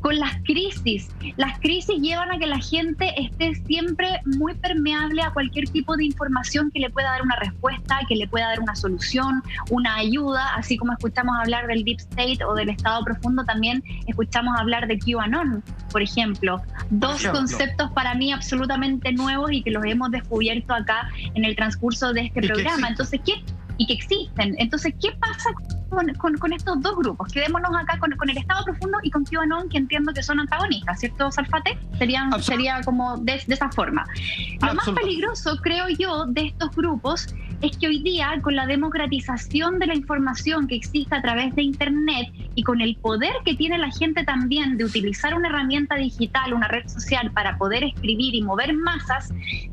[SPEAKER 3] con las crisis. Las crisis llevan a que la gente esté siempre muy permeable a cualquier tipo de información que le pueda dar una respuesta, que le pueda dar una solución, una ayuda. Así como escuchamos hablar del Deep State o del Estado profundo, también escuchamos hablar de QAnon, por ejemplo. Dos conceptos para mí absolutamente nuevos y que los hemos descubierto acá en el transcurso de este programa. Entonces, y que existen. Entonces, ¿qué pasa con estos 2 grupos? Quedémonos acá con el Estado profundo y con QAnon, que entiendo que son antagonistas, ¿cierto, Salfate? Sería como de esa forma. Lo más peligroso, creo yo, de estos grupos es que hoy día, con la democratización de la información que existe a través de Internet y con el poder que tiene la gente también de utilizar una herramienta digital, una red social para poder escribir y mover masas,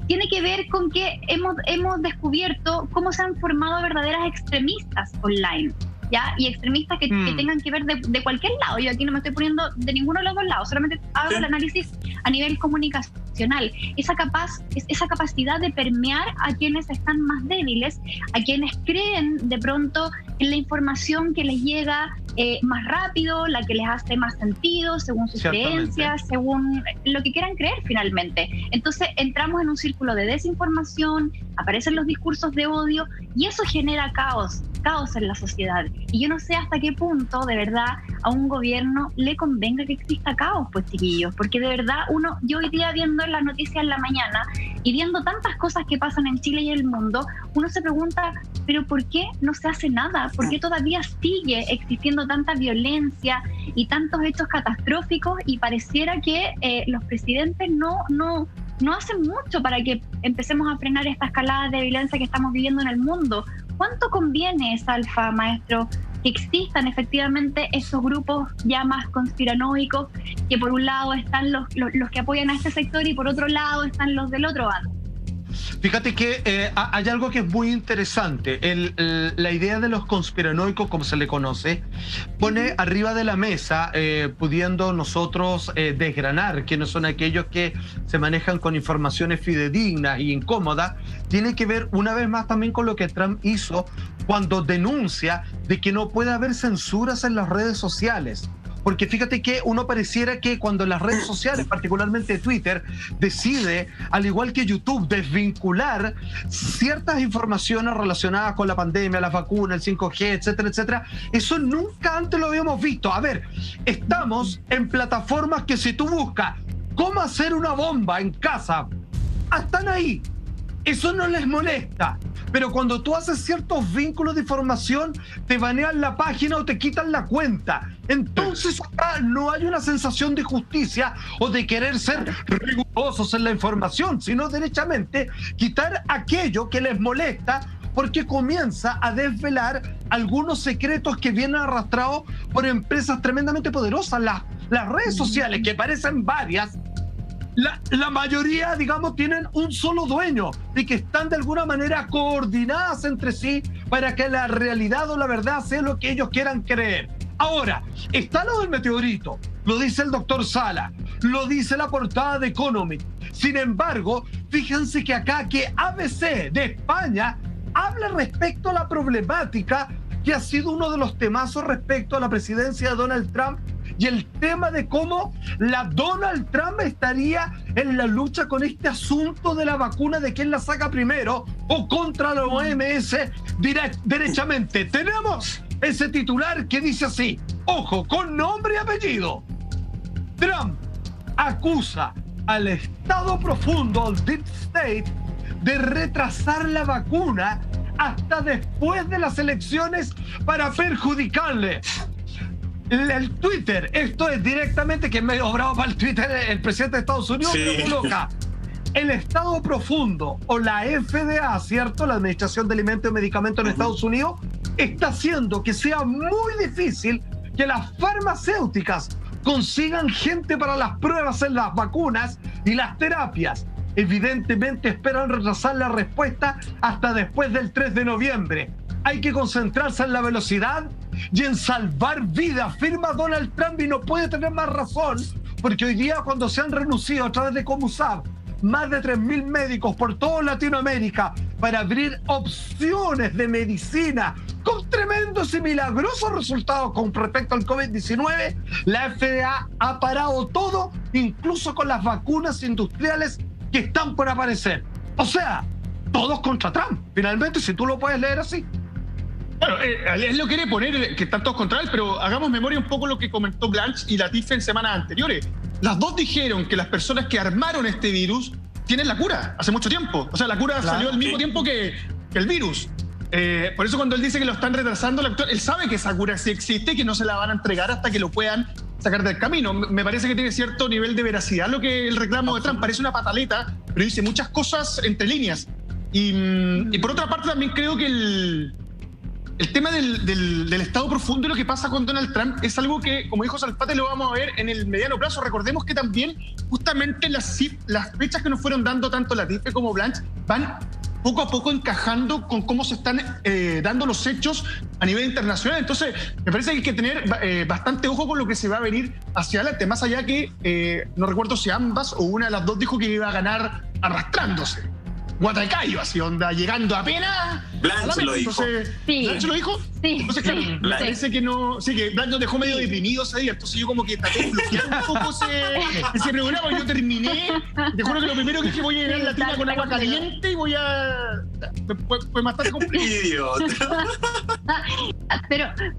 [SPEAKER 3] tiene que ver con que hemos descubierto cómo se han formado verdaderas extremistas online, ¿ya? Y extremistas que tengan que ver de cualquier lado. Yo aquí no me estoy poniendo de ninguno de los 2 lados, solamente hago el análisis a nivel comunicacional. Esa capacidad de permear a quienes están más débiles, a quienes creen de pronto en la información que les llega más rápido, la que les hace más sentido, según sus creencias, según lo que quieran creer finalmente. Entonces entramos en un círculo de desinformación, aparecen los discursos de odio y eso genera caos en la sociedad. Y yo no sé hasta qué punto de verdad a un gobierno le convenga que exista caos, pues, chiquillos, porque de verdad yo hoy día viendo las noticias en la mañana y viendo tantas cosas que pasan en Chile y en el mundo, uno se pregunta, pero ¿por qué no se hace nada? ¿Por qué todavía sigue existiendo tanta violencia y tantos hechos catastróficos? Y pareciera que los presidentes no hacen mucho para que empecemos a frenar esta escalada de violencia que estamos viviendo en el mundo. ¿Cuánto conviene, Salfa, maestro, que existan efectivamente estos grupos ya más conspiranoicos, que por un lado están los que apoyan a este sector y por otro lado están los del otro bando?
[SPEAKER 1] Fíjate que hay algo que es muy interesante. La idea de los conspiranoicos, como se le conoce, pone arriba de la mesa, pudiendo nosotros desgranar quiénes son aquellos que se manejan con informaciones fidedignas y incómodas. Tiene que ver una vez más también con lo que Trump hizo cuando denuncia de que no puede haber censuras en las redes sociales. porque fíjate que uno pareciera que cuando las redes sociales, particularmente Twitter, decide, al igual que YouTube, desvincular ciertas informaciones relacionadas con la pandemia, las vacunas, el 5G, etcétera, etcétera, eso nunca antes lo habíamos visto. A ver, estamos en plataformas que si tú buscas cómo hacer una bomba en casa, están ahí. Eso no les molesta. Pero cuando tú haces ciertos vínculos de información, te banean la página o te quitan la cuenta. Entonces acá no hay una sensación de justicia o de querer ser rigurosos en la información, sino derechamente quitar aquello que les molesta, porque comienza a desvelar algunos secretos que vienen arrastrados por empresas tremendamente poderosas. Las redes sociales, que parecen varias, la mayoría, digamos, tienen un solo dueño y que están de alguna manera coordinadas entre sí para que la realidad o la verdad sea lo que ellos quieran creer. Ahora, está lo del meteorito, lo dice el doctor Sala, lo dice la portada de Economic. Sin embargo, fíjense que acá que ABC de España habla respecto a la problemática que ha sido uno de los temazos respecto a la presidencia de Donald Trump y el tema de cómo la Donald Trump estaría en la lucha con este asunto de la vacuna, de quién la saca primero, o contra la OMS derechamente. Tenemos ese titular que dice así, ojo, con nombre y apellido. Trump acusa al Estado profundo, al Deep State, de retrasar la vacuna hasta después de las elecciones para perjudicarle. El Twitter, esto es directamente, que es medio bravo para el Twitter, el presidente de Estados Unidos,
[SPEAKER 4] sí,
[SPEAKER 1] lo coloca. El Estado profundo, o la FDA, ¿cierto? La Administración de Alimentos y Medicamentos en Estados Unidos, está haciendo que sea muy difícil que las farmacéuticas consigan gente para las pruebas en las vacunas y las terapias. Evidentemente esperan retrasar la respuesta hasta después del 3 de noviembre. Hay que concentrarse en la velocidad y en salvar vidas, firma Donald Trump, y no puede tener más razón, porque hoy día, cuando se han renunciado a través de Comusab más de 3.000 médicos por toda Latinoamérica para abrir opciones de medicina con tremendos y milagrosos resultados con respecto al COVID-19, la FDA ha parado todo, incluso con las vacunas industriales que están por aparecer. O sea, todos contra Trump, finalmente, si tú lo puedes leer así.
[SPEAKER 2] Bueno, él lo quiere poner que están todos contra él, pero hagamos memoria un poco lo que comentó Blanche y Latife en semanas anteriores. Las dos dijeron que las personas que armaron este virus tienen la cura hace mucho tiempo. O sea, la cura salió al mismo tiempo que el virus. Por eso cuando él dice que lo están retrasando, él sabe que esa cura sí existe y que no se la van a entregar hasta que lo puedan sacar del camino. Me parece que tiene cierto nivel de veracidad lo que el reclamo de Trump. Parece una pataleta, pero dice muchas cosas entre líneas. Y por otra parte también creo que el tema del Estado profundo y lo que pasa con Donald Trump es algo que, como dijo Salfate, lo vamos a ver en el mediano plazo. Recordemos que también justamente las fechas que nos fueron dando tanto Latife como Blanche van poco a poco encajando con cómo se están dando los hechos a nivel internacional. Entonces, me parece que hay que tener bastante ojo con lo que se va a venir hacia adelante, más allá que, no recuerdo si ambas o una de las dos dijo que iba a ganar arrastrándose. Guatacayo, así onda, llegando apenas.
[SPEAKER 4] Blanche lo dijo.
[SPEAKER 2] Entonces,
[SPEAKER 3] sí.
[SPEAKER 2] ¿Blanche lo dijo?
[SPEAKER 3] Sí,
[SPEAKER 2] entonces, claro,
[SPEAKER 3] sí,
[SPEAKER 2] me parece que no. Sí, que Blanche nos dejó medio deprimido ese día. Entonces, yo como que traté de bloquear un poco ese programa. Yo terminé. Te juro que lo primero que dije, voy a llenar la tina con agua caliente y voy a. Fue bastante complicado.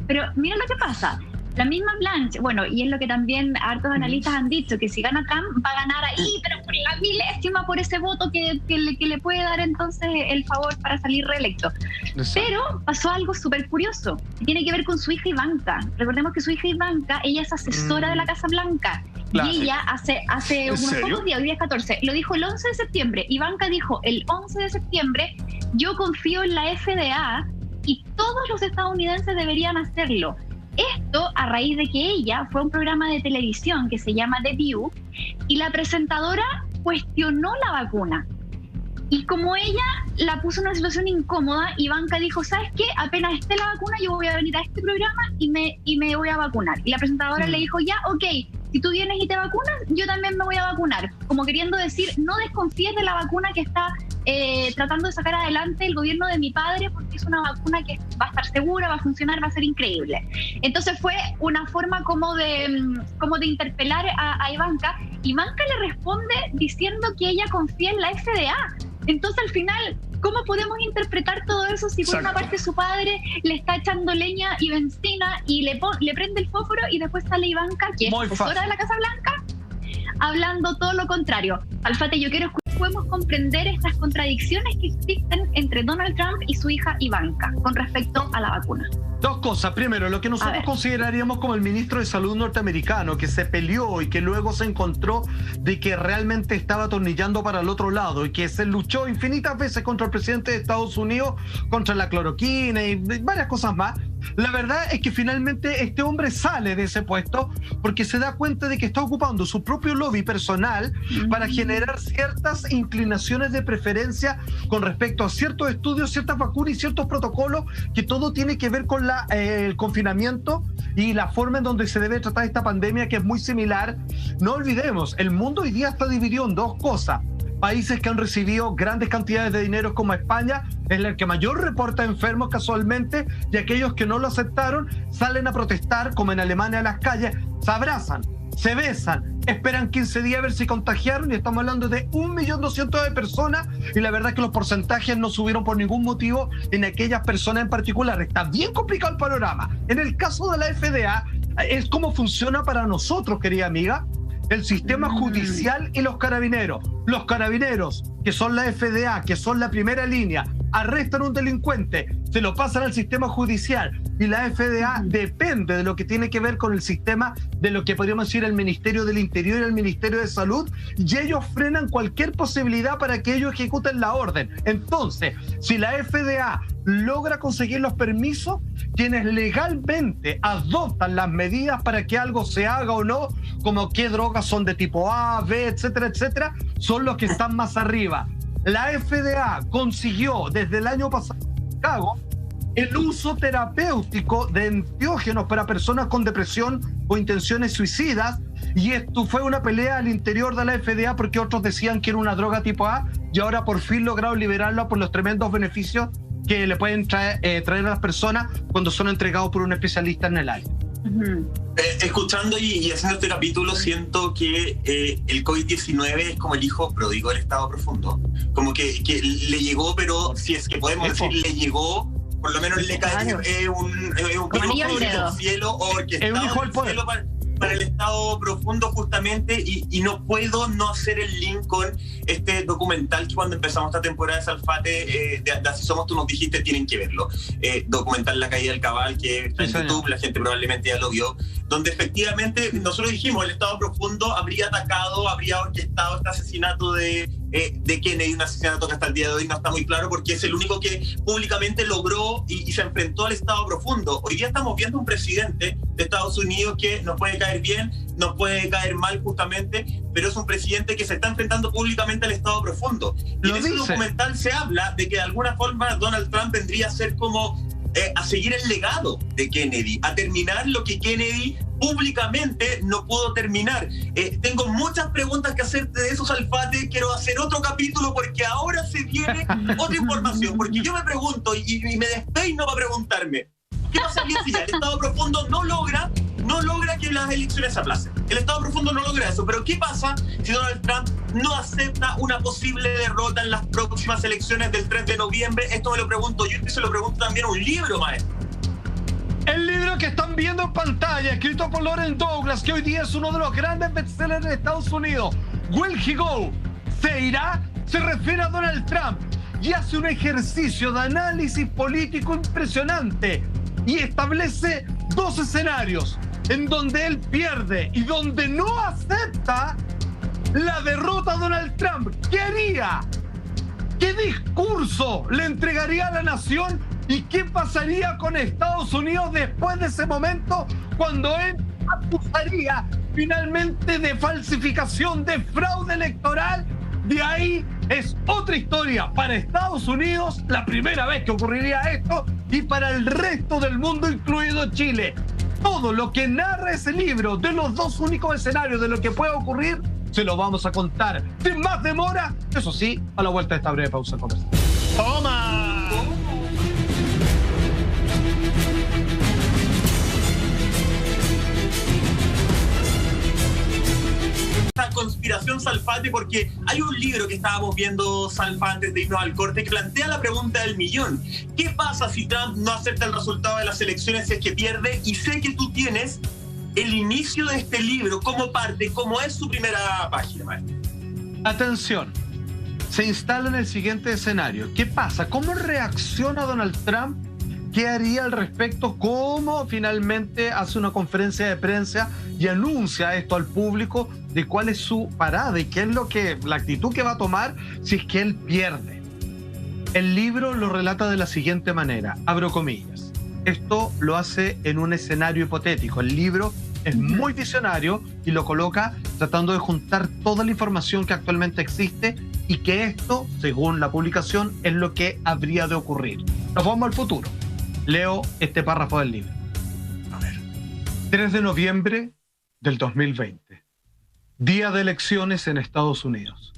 [SPEAKER 3] Pero mira lo que pasa. La misma Blanche, bueno, y es lo que también hartos analistas han dicho, que si gana Trump va a ganar ahí, pero por la milésima, por ese voto que le puede dar entonces el favor para salir reelecto. Exacto. Pero pasó algo súper curioso, que tiene que ver con su hija Ivanka. Recordemos que su hija Ivanka, ella es asesora de la Casa Blanca. Claro. Y ella hace unos pocos días, hoy día es 14, lo dijo el 11 de septiembre. Ivanka dijo el 11 de septiembre, yo confío en la FDA y todos los estadounidenses deberían hacerlo. Esto a raíz de que ella fue a un programa de televisión que se llama The View y la presentadora cuestionó la vacuna. Y como ella la puso en una situación incómoda, Ivanka dijo, ¿sabes qué? Apenas esté la vacuna, yo voy a venir a este programa y me voy a vacunar. Y la presentadora le dijo, ya, ok, si tú vienes y te vacunas, yo también me voy a vacunar. Como queriendo decir, no desconfíes de la vacuna que está tratando de sacar adelante el gobierno de mi padre porque es una vacuna que va a estar segura, va a funcionar, va a ser increíble. Entonces fue una forma como de interpelar a Ivanka. Ivanka le responde diciendo que ella confía en la FDA. Entonces al final, ¿cómo podemos interpretar todo eso si por una parte su padre le está echando leña y benzina y le prende el fósforo y después sale Ivanka, que es profesora de la Casa Blanca, hablando todo lo contrario? Alfate, yo quiero escuchar, podemos comprender estas contradicciones que existen entre Donald Trump y su hija Ivanka con respecto a la vacuna.
[SPEAKER 1] Dos cosas. Primero, lo que nosotros consideraríamos como el ministro de Salud norteamericano, que se peleó y que luego se encontró de que realmente estaba atornillando para el otro lado y que se luchó infinitas veces contra el presidente de Estados Unidos, contra la cloroquina y varias cosas más. La verdad es que finalmente este hombre sale de ese puesto porque se da cuenta de que está ocupando su propio lobby personal para generar ciertas inclinaciones de preferencia con respecto a ciertos estudios, ciertas vacunas y ciertos protocolos, que todo tiene que ver con el confinamiento y la forma en donde se debe tratar esta pandemia, que es muy similar. No olvidemos, el mundo hoy día está dividido en dos cosas. Países que han recibido grandes cantidades de dinero como España, es el que mayor reporta enfermos casualmente, y aquellos que no lo aceptaron salen a protestar, como en Alemania, a las calles, se abrazan, se besan, esperan 15 días a ver si contagiaron, y estamos hablando de 1.200.000 de personas, y la verdad es que los porcentajes no subieron por ningún motivo en aquellas personas en particular. Está bien complicado el panorama. En el caso de la FDA, es como funciona para nosotros, querida amiga, el sistema judicial y los carabineros. Los carabineros, que son la FDA, que son la primera línea, arrestan a un delincuente, se lo pasan al sistema judicial, y la FDA depende de lo que tiene que ver con el sistema de lo que podríamos decir el Ministerio del Interior y el Ministerio de Salud, y ellos frenan cualquier posibilidad para que ellos ejecuten la orden. Entonces, si la FDA logra conseguir los permisos, quienes legalmente adoptan las medidas para que algo se haga o no, como qué drogas son de tipo A, B, etcétera, etcétera, son los que están más arriba. La FDA consiguió desde el año pasado en Chicago el uso terapéutico de enteógenos para personas con depresión o intenciones suicidas, y esto fue una pelea al interior de la FDA porque otros decían que era una droga tipo A, y ahora por fin lograron liberarla por los tremendos beneficios que le pueden traer a las personas cuando son entregados por un especialista en el área.
[SPEAKER 4] Escuchando y haciendo este capítulo, siento que el COVID-19 es como el hijo pródigo del Estado profundo. Como que le llegó, pero si es que podemos decir le llegó, por lo menos le cae un hijo del cielo orquestado del cielo para el Estado profundo, justamente, y no puedo no hacer el link con este documental que cuando empezamos esta temporada de Salfate, de Así Somos, tú nos dijiste, tienen que verlo. Documental La Caída del Cabal, que está en YouTube, la gente probablemente ya lo vio, donde efectivamente nosotros dijimos, el Estado profundo habría atacado, habría orquestado este asesinato de Kennedy, un asesinato que hasta el día de hoy no está muy claro, porque es el único que públicamente logró y se enfrentó al Estado profundo. Hoy día estamos viendo un presidente de Estados Unidos que nos puede caer bien, nos puede caer mal justamente, pero es un presidente que se está enfrentando públicamente al Estado profundo. Y en ese documental se habla de que de alguna forma Donald Trump vendría a ser como a seguir el legado de Kennedy, a terminar lo que Kennedy públicamente no pudo terminar. Tengo muchas preguntas que hacerte de eso, Salfate. Quiero hacer otro capítulo porque ahora se viene otra información, porque yo me pregunto y me despeino para preguntarme, ¿qué pasaría si el Estado profundo no logra que las elecciones se aplacen? El Estado profundo no logra eso, pero ¿qué pasa si Donald Trump no acepta una posible derrota en las próximas elecciones del 3 de noviembre? Esto me lo pregunto yo y se lo pregunto también a un libro, maestro.
[SPEAKER 1] El libro que están viendo en pantalla, escrito por Lauren Douglas, que hoy día es uno de los grandes bestsellers de Estados Unidos, Will He Go? ¿Se irá? Se refiere a Donald Trump y hace un ejercicio de análisis político impresionante y establece dos escenarios en donde él pierde y donde no acepta la derrota a Donald Trump. ¿Qué haría? ¿Qué discurso le entregaría a la nación? ¿Y qué pasaría con Estados Unidos después de ese momento, cuando él acusaría finalmente de falsificación, de fraude electoral? De ahí es otra historia para Estados Unidos, la primera vez que ocurriría esto, y para el resto del mundo, incluido Chile. Todo lo que narra ese libro de los dos únicos escenarios de lo que puede ocurrir Se lo vamos a contar sin más demora, eso sí, a la vuelta de esta breve pausa comercial.
[SPEAKER 2] ¡Toma!
[SPEAKER 4] Conspiración Salfate, porque hay un libro que estábamos viendo, Salfa, antes de irnos al corte, que plantea la pregunta del millón. ¿Qué pasa si Trump no acepta el resultado de las elecciones si es que pierde? Y sé que tú tienes el inicio de este libro como parte, como es su primera página, maestro.
[SPEAKER 1] Atención, se instala en el siguiente escenario. ¿Qué pasa? ¿Cómo reacciona Donald Trump? ¿Qué haría al respecto? ¿Cómo finalmente hace una conferencia de prensa y anuncia esto al público de cuál es su parada y qué es la actitud que va a tomar si es que él pierde? El libro lo relata de la siguiente manera, abro comillas. Esto lo hace en un escenario hipotético. El libro es muy visionario y lo coloca tratando de juntar toda la información que actualmente existe y que esto, según la publicación, es lo que habría de ocurrir. Nos vamos al futuro. Leo este párrafo del libro. A ver. 3 de noviembre del 2020. Día de elecciones en Estados Unidos.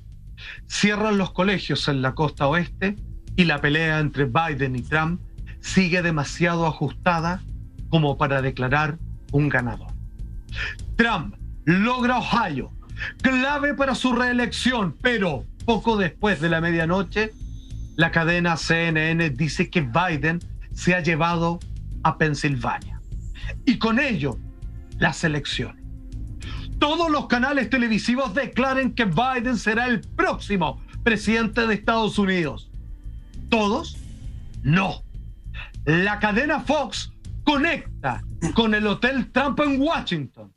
[SPEAKER 1] Cierran los colegios en la costa oeste y la pelea entre Biden y Trump sigue demasiado ajustada como para declarar un ganador. Trump logra Ohio, clave para su reelección, pero poco después de la medianoche, la cadena CNN dice que Biden se ha llevado a Pensilvania y con ello las elecciones. Todos los canales televisivos declaran que Biden será el próximo presidente de Estados Unidos. ¿Todos? No. La cadena Fox conecta con el Hotel Trump en Washington.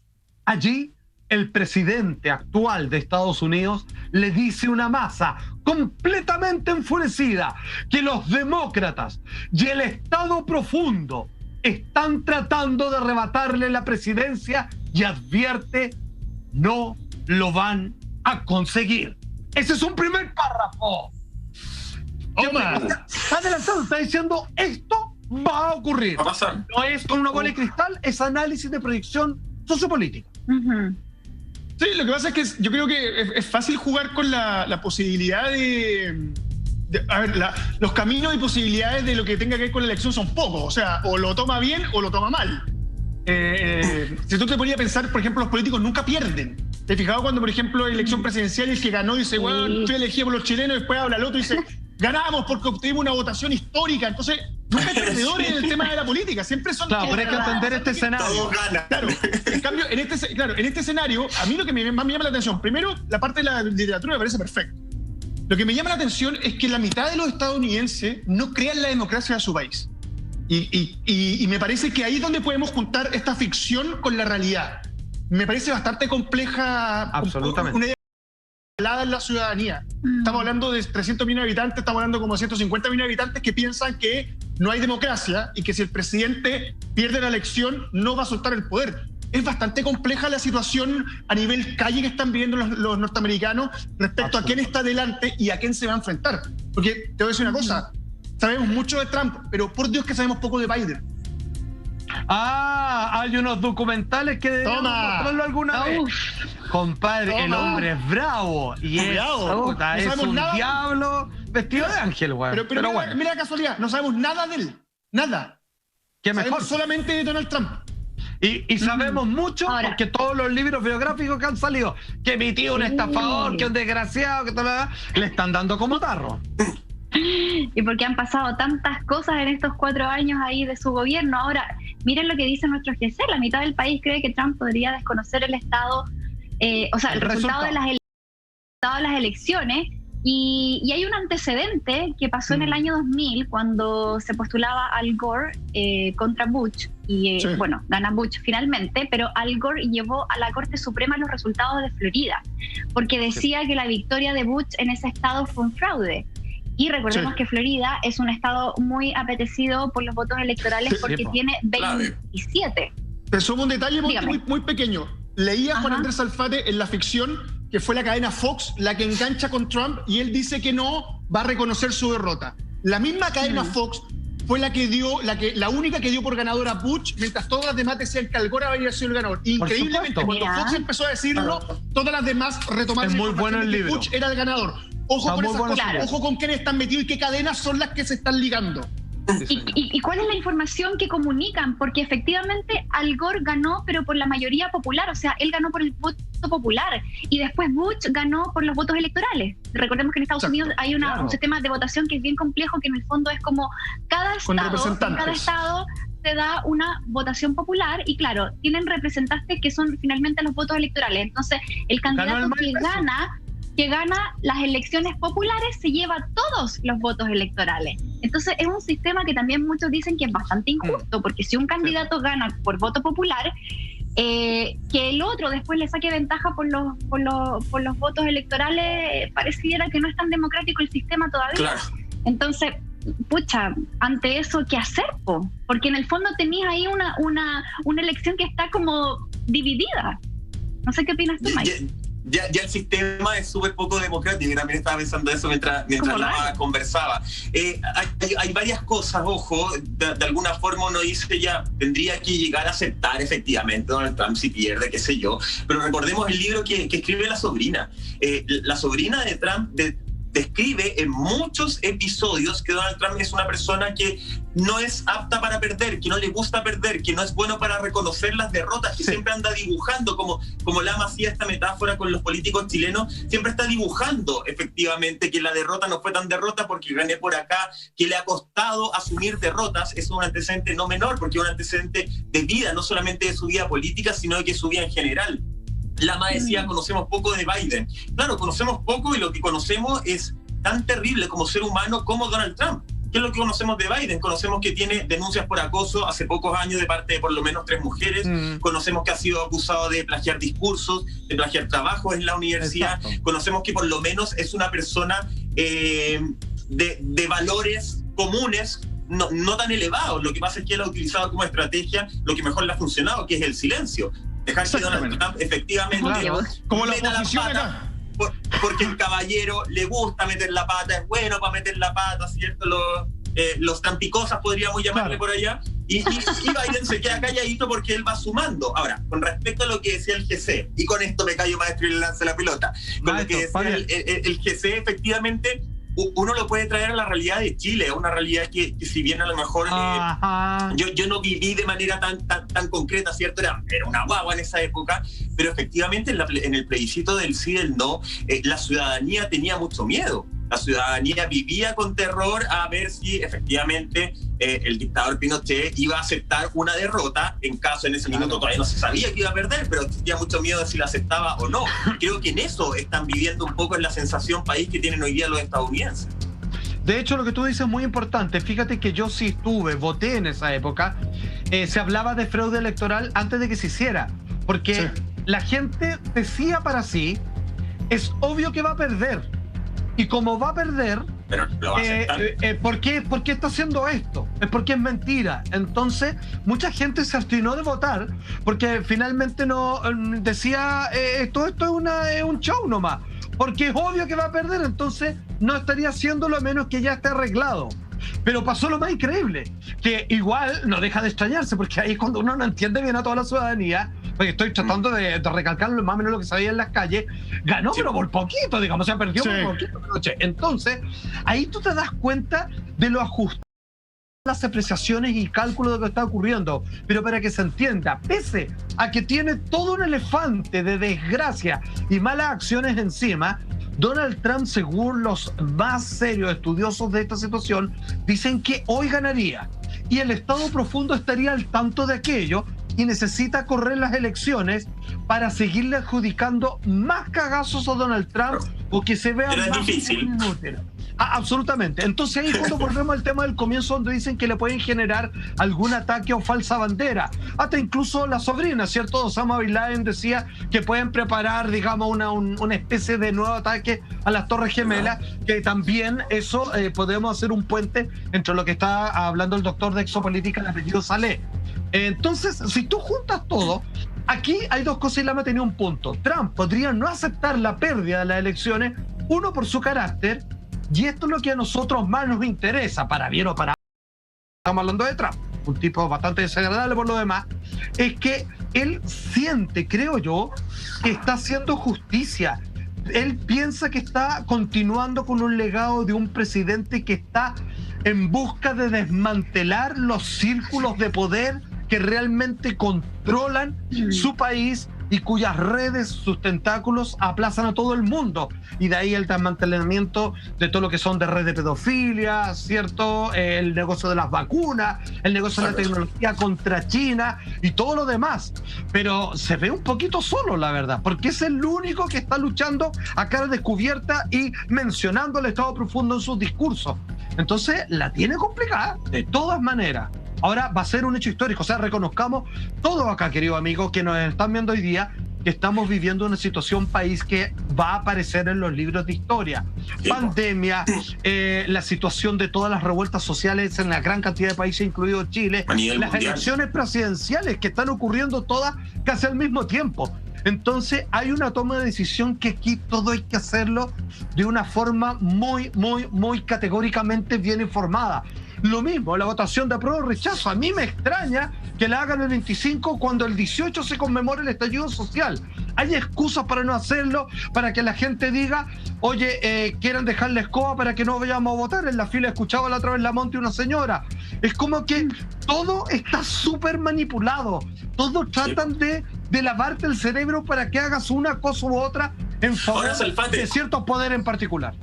[SPEAKER 1] Allí, el presidente actual de Estados Unidos le dice a una masa completamente enfurecida que los demócratas y el Estado profundo están tratando de arrebatarle la presidencia y advierte: no lo van a conseguir. Ese es un primer párrafo. Está adelantado, está diciendo esto va a ocurrir.
[SPEAKER 4] Va a pasar.
[SPEAKER 1] No es con una bola de cristal, es análisis de proyección sociopolítica.
[SPEAKER 2] Sí, lo que pasa es que yo creo que es fácil jugar con la posibilidad a ver, los caminos y posibilidades de lo que tenga que ver con la elección son pocos. O sea, o lo toma bien o lo toma mal. Si tú te ponías a pensar, por ejemplo, los políticos nunca pierden. ¿Te has fijado cuando, por ejemplo, en elección presidencial el que ganó dice, bueno, estoy elegido por los chilenos, después habla el otro y dice, ganamos porque obtuvimos una votación histórica? Entonces, nunca hay perdedores en el tema de la política, siempre son...
[SPEAKER 1] Claro, pero hay que entender este escenario.
[SPEAKER 4] Todos ganan.
[SPEAKER 2] Claro, en cambio, en este escenario, a mí lo que más me llama la atención, primero, la parte de la literatura me parece perfecto. Lo que me llama la atención es que la mitad de los estadounidenses no crean la democracia de su país. Y me parece que ahí es donde podemos juntar esta ficción con la realidad. Me parece bastante compleja.
[SPEAKER 1] Absolutamente.
[SPEAKER 2] Una idea en la ciudadanía. Estamos hablando de 300 millones de habitantes, estamos hablando como de 150 millones de habitantes que piensan que no hay democracia y que si el presidente pierde la elección no va a soltar el poder. Es bastante compleja la situación a nivel calle que están viviendo los norteamericanos respecto a quién está delante y a quién se va a enfrentar. Porque te voy a decir una cosa, sabemos mucho de Trump, pero por Dios que sabemos poco de Biden.
[SPEAKER 1] Hay unos documentales que debemos mostrarlo alguna vez. Compadre, el hombre es bravo y es un diablo vestido de ángel, güey.
[SPEAKER 2] Pero bueno. Mira la casualidad, no sabemos nada de él. Nada.
[SPEAKER 1] ¿Qué mejor?
[SPEAKER 2] Sabemos solamente de Donald Trump.
[SPEAKER 1] Y sabemos mucho porque todos los libros biográficos que han salido, que mi tío un estafador, que un desgraciado, que le están dando como tarro.
[SPEAKER 3] Y porque han pasado tantas cosas en estos 4 años ahí de su gobierno. Ahora, miren lo que dice nuestro GC, la mitad del país cree que Trump podría desconocer el estado, el resultado de las elecciones. Y hay un antecedente que pasó en el año 2000 cuando se postulaba Al Gore contra Bush y bueno, gana Bush finalmente, pero Al Gore llevó a la Corte Suprema los resultados de Florida porque decía que la victoria de Bush en ese estado fue un fraude. Y recordemos que Florida es un estado muy apetecido por los votos electorales porque tiene 27.
[SPEAKER 2] Te sumo un detalle muy pequeño. Leía a Juan Andrés Salfate en la ficción que fue la cadena Fox la que engancha con Trump y él dice que no va a reconocer su derrota. La misma cadena Fox fue la única que dio por ganadora a Bush, mientras todas las demás decían que Al Gore había sido el ganador. Increíblemente, cuando Fox empezó a decirlo, todas las demás retomaron
[SPEAKER 1] es muy bueno el libro.
[SPEAKER 2] Que Bush era el ganador. Ojo con esas cosas, claro. Ojo con quiénes están metidos y qué cadenas son las que se están ligando.
[SPEAKER 3] ¿Y cuál es la información que comunican? Porque efectivamente Al Gore ganó, pero por la mayoría popular, o sea, él ganó por el voto popular y después Bush ganó por los votos electorales. Recordemos que en Estados Unidos hay un sistema de votación que es bien complejo, que en el fondo es como cada estado se da una votación popular y claro, tienen representantes que son finalmente los votos electorales. Entonces, el candidato que gana las elecciones populares se lleva todos los votos electorales. Entonces es un sistema que también muchos dicen que es bastante injusto, porque si un candidato gana por voto popular, que el otro después le saque ventaja por los votos electorales, pareciera que no es tan democrático el sistema todavía. Claro. Entonces, pucha, ante eso, ¿qué hacer? Porque en el fondo tenías ahí una elección que está como dividida. No sé qué opinas tú, Mike.
[SPEAKER 4] Ya el sistema es súper poco democrático, y también estaba pensando eso mientras la conversaba. Hay varias cosas, ojo, de alguna forma uno dice ya, tendría que llegar a aceptar efectivamente Donald Trump si pierde, qué sé yo, pero recordemos el libro que escribe la sobrina. La sobrina de Trump describe en muchos episodios que Donald Trump es una persona que no es apta para perder, que no le gusta perder, que no es bueno para reconocer las derrotas, que siempre anda dibujando, como Lama hacía esta metáfora con los políticos chilenos, siempre está dibujando efectivamente que la derrota no fue tan derrota porque gané por acá, que le ha costado asumir derrotas. Es un antecedente no menor, porque es un antecedente de vida, no solamente de su vida política, sino de que su vida en general. Lama decía, conocemos poco de Biden. Claro, conocemos poco y lo que conocemos es tan terrible como ser humano como Donald Trump. ¿Qué es lo que conocemos de Biden? Conocemos que tiene denuncias por acoso hace pocos años de parte de por lo menos 3 mujeres. Conocemos que ha sido acusado de plagiar discursos, de plagiar trabajos en la universidad. Exacto. Conocemos que por lo menos es una persona de valores comunes, no tan elevados. Lo que pasa es que él ha utilizado como estrategia lo que mejor le ha funcionado, que es el silencio. Dejar que Donald Trump efectivamente
[SPEAKER 2] como la oposición acá.
[SPEAKER 4] Porque el caballero le gusta meter la pata, es bueno para meter la pata, ¿cierto? Los trampicosas podríamos llamarle por allá. Y Biden se queda calladito porque él va sumando. Ahora, con respecto a lo que decía el GC, y con esto me callo, maestro, y le lance la pelota. Con lo que decía el GC, efectivamente, uno lo puede traer a la realidad de Chile, una realidad que si bien a lo mejor yo no viví de manera tan concreta, ¿cierto? Era una guagua en esa época, pero efectivamente en el plebiscito del sí y del no, la ciudadanía tenía mucho miedo. La ciudadanía vivía con terror a ver si efectivamente el dictador Pinochet iba a aceptar una derrota, en caso en ese minuto todavía no se sabía que iba a perder, pero tenía mucho miedo de si la aceptaba o no. Creo que en eso están viviendo un poco en la sensación país que tienen hoy día los estadounidenses.
[SPEAKER 1] De hecho, lo que tú dices es muy importante. Fíjate que yo sí voté en esa época. Se hablaba de fraude electoral antes de que se hiciera, porque la gente decía para sí, es obvio que va a perder. Y como va a perder,
[SPEAKER 4] pero lo va a aceptar.
[SPEAKER 1] ¿por qué está haciendo esto? Es porque es mentira. Entonces, mucha gente se abstinó de votar porque finalmente no decía, todo esto es un show nomás. Porque es obvio que va a perder, entonces no estaría haciéndolo a menos que ya esté arreglado. Pero pasó lo más increíble, que igual no deja de extrañarse, porque ahí es cuando uno no entiende bien a toda la ciudadanía, porque estoy tratando de recalcar más o menos lo que se veía en las calles, ganó pero por poquito, digamos, o sea, perdió por poquito. Entonces, ahí tú te das cuenta de lo ajustado, las apreciaciones y cálculos de lo que está ocurriendo. Pero para que se entienda, pese a que tiene todo un elefante de desgracia y malas acciones encima, Donald Trump, según los más serios estudiosos de esta situación, dicen que hoy ganaría y el Estado profundo estaría al tanto de aquello y necesita correr las elecciones para seguirle adjudicando más cagazos a Donald Trump o que se vea más inútil. Absolutamente. Entonces ahí cuando volvemos al tema del comienzo, donde dicen que le pueden generar algún ataque o falsa bandera, hasta incluso la sobrina, ¿cierto? Osama Bin Laden decía que pueden preparar, digamos, una especie de nuevo ataque a las Torres Gemelas, que también eso podemos hacer un puente entre lo que está hablando el doctor de exopolítica, el apellido Saleh. Entonces, si tú juntas todo, aquí hay dos cosas y Lama tenía un punto. Trump podría no aceptar la pérdida de las elecciones, uno por su carácter, y esto es lo que a nosotros más nos interesa, para bien o para estamos hablando de Trump, un tipo bastante desagradable por lo demás, es que él siente, creo yo, que está haciendo justicia. Él piensa que está continuando con un legado de un presidente que está en busca de desmantelar los círculos de poder que realmente controlan su país y cuyas redes, sus tentáculos aplazan a todo el mundo. Y de ahí el desmantelamiento de todo lo que son de red de pedofilia, ¿cierto? El negocio de las vacunas, el negocio de la tecnología contra China y todo lo demás. Pero se ve un poquito solo, la verdad, porque es el único que está luchando a cara descubierta y mencionando el Estado profundo en sus discursos. Entonces, la tiene complicada, de todas maneras. Ahora va a ser un hecho histórico, o sea, reconozcamos todos acá, queridos amigos, que nos están viendo hoy día, que estamos viviendo una situación país que va a aparecer en los libros de historia. Pandemia, la situación de todas las revueltas sociales en la gran cantidad de países, incluido Chile, las elecciones presidenciales que están ocurriendo todas casi al mismo tiempo. Entonces hay una toma de decisión que aquí todo hay que hacerlo de una forma muy categóricamente bien informada. Lo mismo, la votación de apruebo o rechazo. A mí me extraña que la hagan el 25 cuando el 18 se conmemora el estallido social. Hay excusas para no hacerlo, para que la gente diga, oye, quieran dejar la escoba para que no vayamos a votar. En la fila escuchaba la otra vez Lamonte una señora. Es como que todo está súper manipulado. Todos tratan de lavarte el cerebro para que hagas una cosa u otra en favor de ciertos poderes en particular.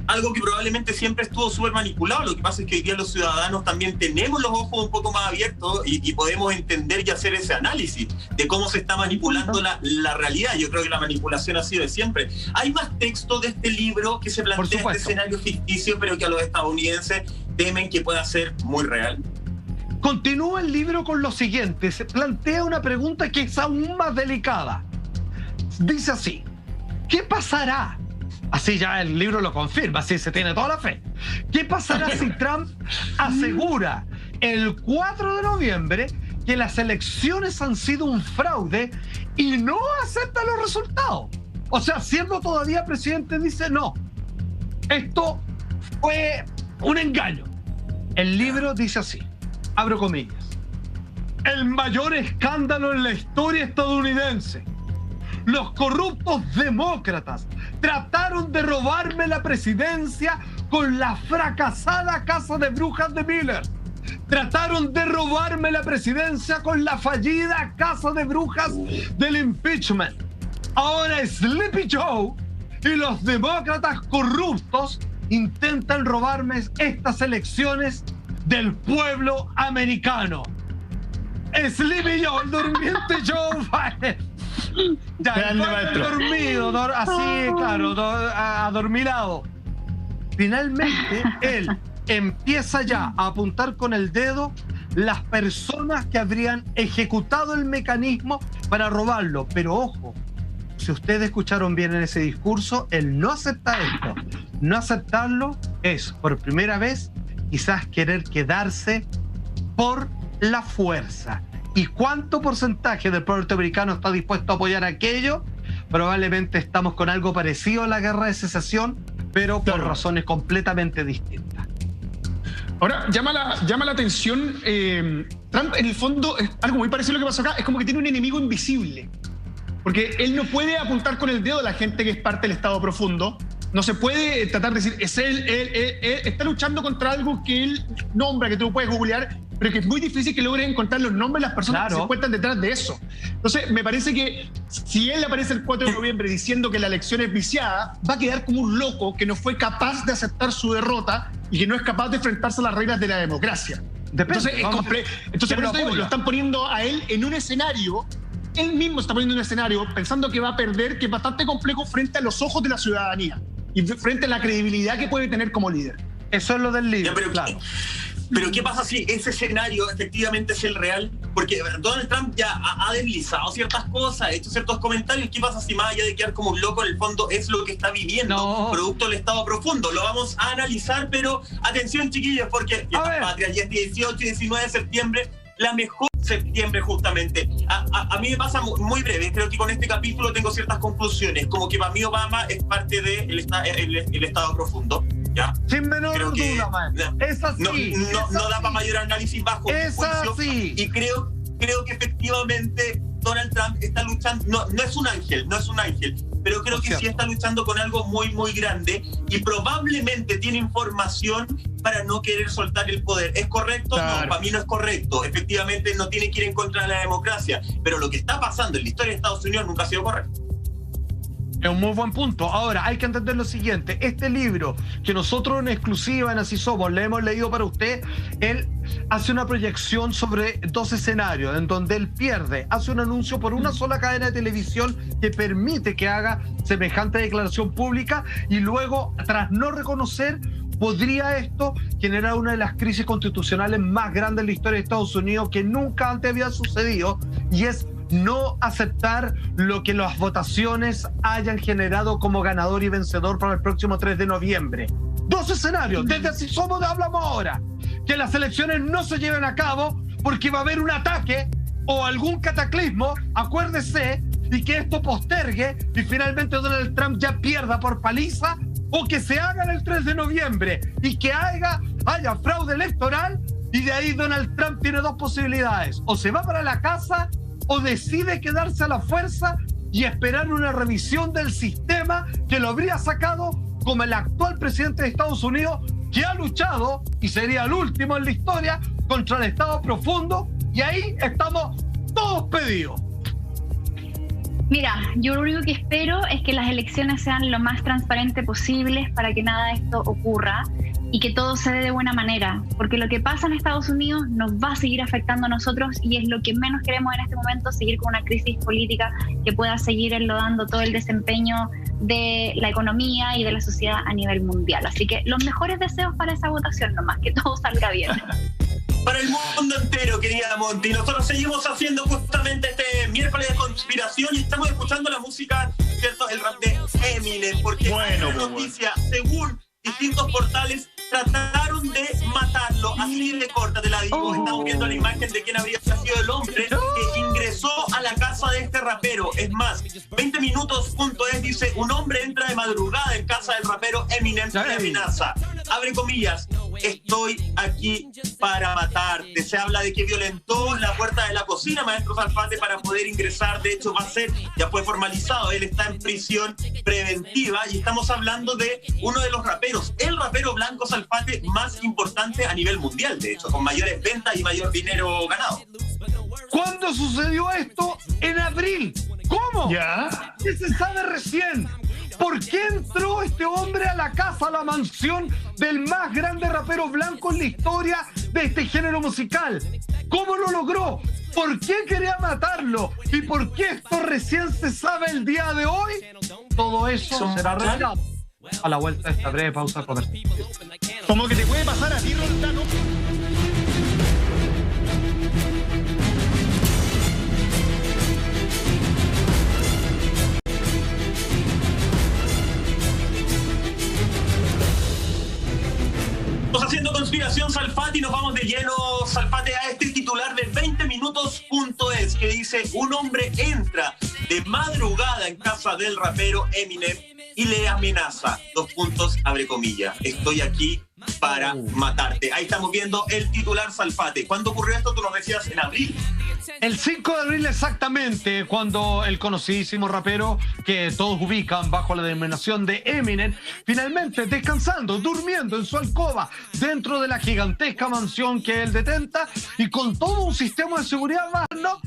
[SPEAKER 4] Algo que probablemente siempre estuvo súper manipulado. Lo que pasa es que hoy día los ciudadanos también tenemos los ojos un poco más abiertos y podemos entender y hacer ese análisis de cómo se está manipulando la realidad. Yo creo que la manipulación ha sido de siempre. Hay más texto de este libro que se plantea este escenario ficticio, pero que a los estadounidenses temen que pueda ser muy real.
[SPEAKER 1] Continúa el libro con lo siguiente. Se plantea una pregunta que es aún más delicada. Dice así: ¿qué pasará? Así ya el libro lo confirma, así se tiene toda la fe. ¿Qué pasará si Trump asegura el 4 de noviembre que las elecciones han sido un fraude y no acepta los resultados? O sea, siendo todavía presidente, dice no, esto fue un engaño. El libro dice así, abro comillas: el mayor escándalo en la historia estadounidense. Los corruptos demócratas trataron de robarme la presidencia con la fracasada casa de brujas de Miller. Trataron de robarme la presidencia con la fallida casa de brujas del impeachment. Ahora Sleepy Joe y los demócratas corruptos intentan robarme estas elecciones del pueblo americano. Sleepy Joe, el durmiente Joe Biden. Ya, dormido, así, claro, adormilado. Finalmente, él empieza ya a apuntar con el dedo las personas que habrían ejecutado el mecanismo para robarlo. Pero ojo, si ustedes escucharon bien en ese discurso, el no aceptar esto, no aceptarlo es, por primera vez, quizás querer quedarse por la fuerza. ¿Y cuánto porcentaje del pueblo norteamericano está dispuesto a apoyar aquello? Probablemente estamos con algo parecido a la guerra de secesión, pero por razones completamente distintas.
[SPEAKER 2] Ahora, llama la atención, Trump en el fondo es algo muy parecido a lo que pasó acá, es como que tiene un enemigo invisible, porque él no puede apuntar con el dedo a la gente que es parte del Estado profundo, no se puede tratar de decir, es él está luchando contra algo que él nombra, que tú puedes googlear, pero que es muy difícil que logren encontrar los nombres de las personas que se encuentran detrás de eso. Entonces, me parece que si él aparece el 4 de noviembre diciendo que la elección es viciada, va a quedar como un loco que no fue capaz de aceptar su derrota y que no es capaz de enfrentarse a las reglas de la democracia. Entonces, por eso digo, lo están poniendo a él en un escenario, él mismo está poniendo en un escenario pensando que va a perder, que es bastante complejo frente a los ojos de la ciudadanía y frente a la credibilidad que puede tener como líder.
[SPEAKER 1] Eso es lo del libro, claro.
[SPEAKER 4] Pero ¿qué pasa si ese escenario efectivamente es el real? Porque Donald Trump ya ha deslizado ciertas cosas, ha hecho ciertos comentarios. ¿Qué pasa si más allá de quedar como un loco, en el fondo es lo que está viviendo, producto del Estado profundo? Lo vamos a analizar, pero atención, chiquillos, porque ya está patria, ya es 18 y 19 de septiembre, la mejor septiembre justamente. A mí me pasa muy breve, creo que con este capítulo tengo ciertas conclusiones, como que para mí Obama es parte del Estado profundo. ¿ya?
[SPEAKER 1] Sin menor duda, maestro. Es así.
[SPEAKER 4] No da para mayor análisis bajo mi juicio.
[SPEAKER 1] Así.
[SPEAKER 4] Y creo que efectivamente Donald Trump está luchando, no es un ángel, pero creo que sí está luchando con algo muy, muy grande y probablemente tiene información para no querer soltar el poder. ¿Es correcto? Claro. No, para mí no es correcto. Efectivamente no tiene que ir en contra de la democracia, pero lo que está pasando en la historia de Estados Unidos nunca ha sido correcto.
[SPEAKER 1] Es un muy buen punto. Ahora, hay que entender lo siguiente. Este libro, que nosotros en exclusiva en Así Somos le hemos leído para usted, él hace una proyección sobre 2 escenarios en donde él pierde, hace un anuncio por una sola cadena de televisión que permite que haga semejante declaración pública y luego, tras no reconocer, podría esto generar una de las crisis constitucionales más grandes en la historia de Estados Unidos que nunca antes había sucedido, y es no aceptar lo que las votaciones hayan generado como ganador y vencedor para el próximo 3 de noviembre. 2 escenarios, desde Así Somos hablamos ahora, que las elecciones no se lleven a cabo porque va a haber un ataque o algún cataclismo, acuérdese, y que esto postergue y finalmente Donald Trump ya pierda por paliza, o que se hagan el 3 de noviembre y que haya fraude electoral, y de ahí Donald Trump tiene 2 posibilidades: o se va para la casa o decide quedarse a la fuerza y esperar una revisión del sistema que lo habría sacado como el actual presidente de Estados Unidos, que ha luchado, y sería el último en la historia, contra el Estado profundo, y ahí estamos todos pedidos.
[SPEAKER 3] Mira, yo lo único que espero es que las elecciones sean lo más transparentes posibles para que nada de esto ocurra y que todo se dé de buena manera, porque lo que pasa en Estados Unidos nos va a seguir afectando a nosotros y es lo que menos queremos en este momento, seguir con una crisis política que pueda seguir enlodando todo el desempeño de la economía y de la sociedad a nivel mundial. Así que los mejores deseos para esa votación, nomás que todo salga bien.
[SPEAKER 4] Para el mundo entero, querida Monty. Nosotros seguimos haciendo justamente este miércoles de conspiración y estamos escuchando la música, ¿cierto? El rap de Eminem, porque hay una noticia, según distintos portales, trataron de matarlo, así de corta te la digo. Estamos viendo la imagen de quién habría sido el hombre que ingresó a la casa de este rapero. Es más, 20minutos.es dice: un hombre entra de madrugada en casa del rapero Eminem y le amenaza. Abre comillas: estoy aquí para matarte. Se habla de que violentó la puerta de la cocina, maestro Salfate, para poder ingresar. De hecho, ya fue formalizado. Él está en prisión preventiva y estamos hablando de uno de los raperos, el rapero blanco Salfate más importante a nivel mundial, de hecho, con mayores ventas y mayor dinero ganado.
[SPEAKER 1] ¿Cuándo sucedió esto? En abril. ¿Cómo?
[SPEAKER 2] ¿Ya?
[SPEAKER 1] ¿Qué se sabe recién? ¿Por qué entró este hombre a la casa, a la mansión del más grande rapero blanco en la historia de este género musical? ¿Cómo lo logró? ¿Por qué quería matarlo? ¿Y por qué esto recién se sabe el día de hoy? Todo eso será revelado a la vuelta de esta breve pausa comercial.
[SPEAKER 2] Como que te puede pasar a ti, Roldano.
[SPEAKER 4] Estamos haciendo conspiración, Salfate, y nos vamos de lleno, Salfate, a este titular de 20minutos.es que dice: un hombre entra de madrugada en casa del rapero Eminem y le amenaza. 2 puntos, abre comillas. Estoy aquí para matarte. Ahí estamos viendo el titular, Salfate. ¿Cuándo ocurrió esto? Tú nos decías en abril.
[SPEAKER 1] El 5 de abril exactamente, cuando el conocidísimo rapero que todos ubican bajo la denominación de Eminem, finalmente descansando, durmiendo en su alcoba dentro de la gigantesca mansión que él detenta y con todo un sistema de seguridad ¿no?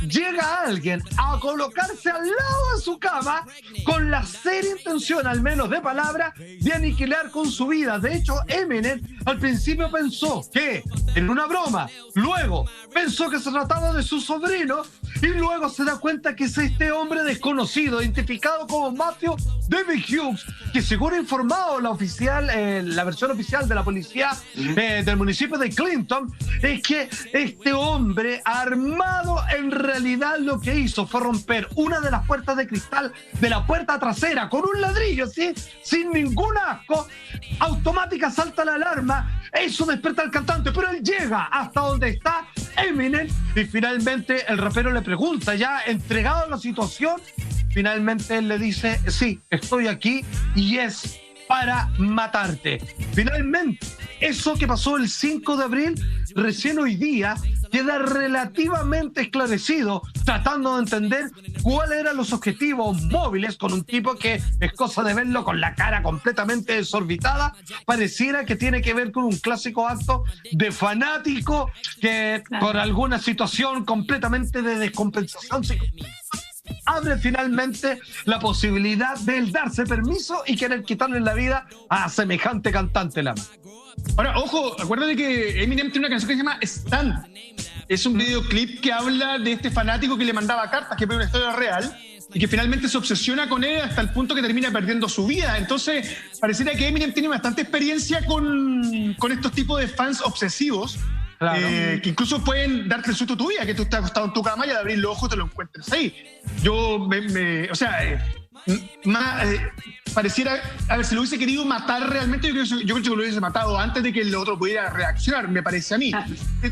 [SPEAKER 1] Llega alguien a colocarse al lado de su cama con la seria intención, al menos de palabra, de aniquilar con su vida. De hecho, Eminem al principio pensó que era una broma, luego pensó que se trataba de su sobrino y luego se da cuenta que es este hombre desconocido, identificado como Matthew David Hughes, que según ha informado la versión oficial de la policía del municipio de Clinton, es que este hombre armado en realidad lo que hizo fue romper una de las puertas de cristal de la puerta trasera con un ladrillo, ¿sí? Sin ningún asco. Automática salta la alarma, eso despierta al cantante, pero él llega hasta donde está Eminem y finalmente el rapero le pregunta, ya entregado a la situación, finalmente él le dice: sí, estoy aquí y es para matarte. Finalmente, eso que pasó el 5 de abril, recién hoy día queda relativamente esclarecido, tratando de entender cuáles eran los objetivos móviles con un tipo que es cosa de verlo con la cara completamente desorbitada. Pareciera que tiene que ver con un clásico acto de fanático que por alguna situación completamente de descompensación abre finalmente la posibilidad de él darse permiso y querer quitarle la vida a semejante cantante.
[SPEAKER 2] Ahora, ojo, acuérdate que Eminem tiene una canción que se llama Stan. Es un videoclip que habla de este fanático que le mandaba cartas, que es una historia real, y que finalmente se obsesiona con él hasta el punto que termina perdiendo su vida. Entonces, pareciera que Eminem tiene bastante experiencia con estos tipos de fans obsesivos. Claro. Que incluso pueden darte el susto a tu vida, que tú estás acostado en tu cama y al abrir los ojos te lo encuentres ahí. Pareciera, a ver, si lo hubiese querido matar realmente, yo creo que lo hubiese matado antes de que el otro pudiera reaccionar, me parece a mí.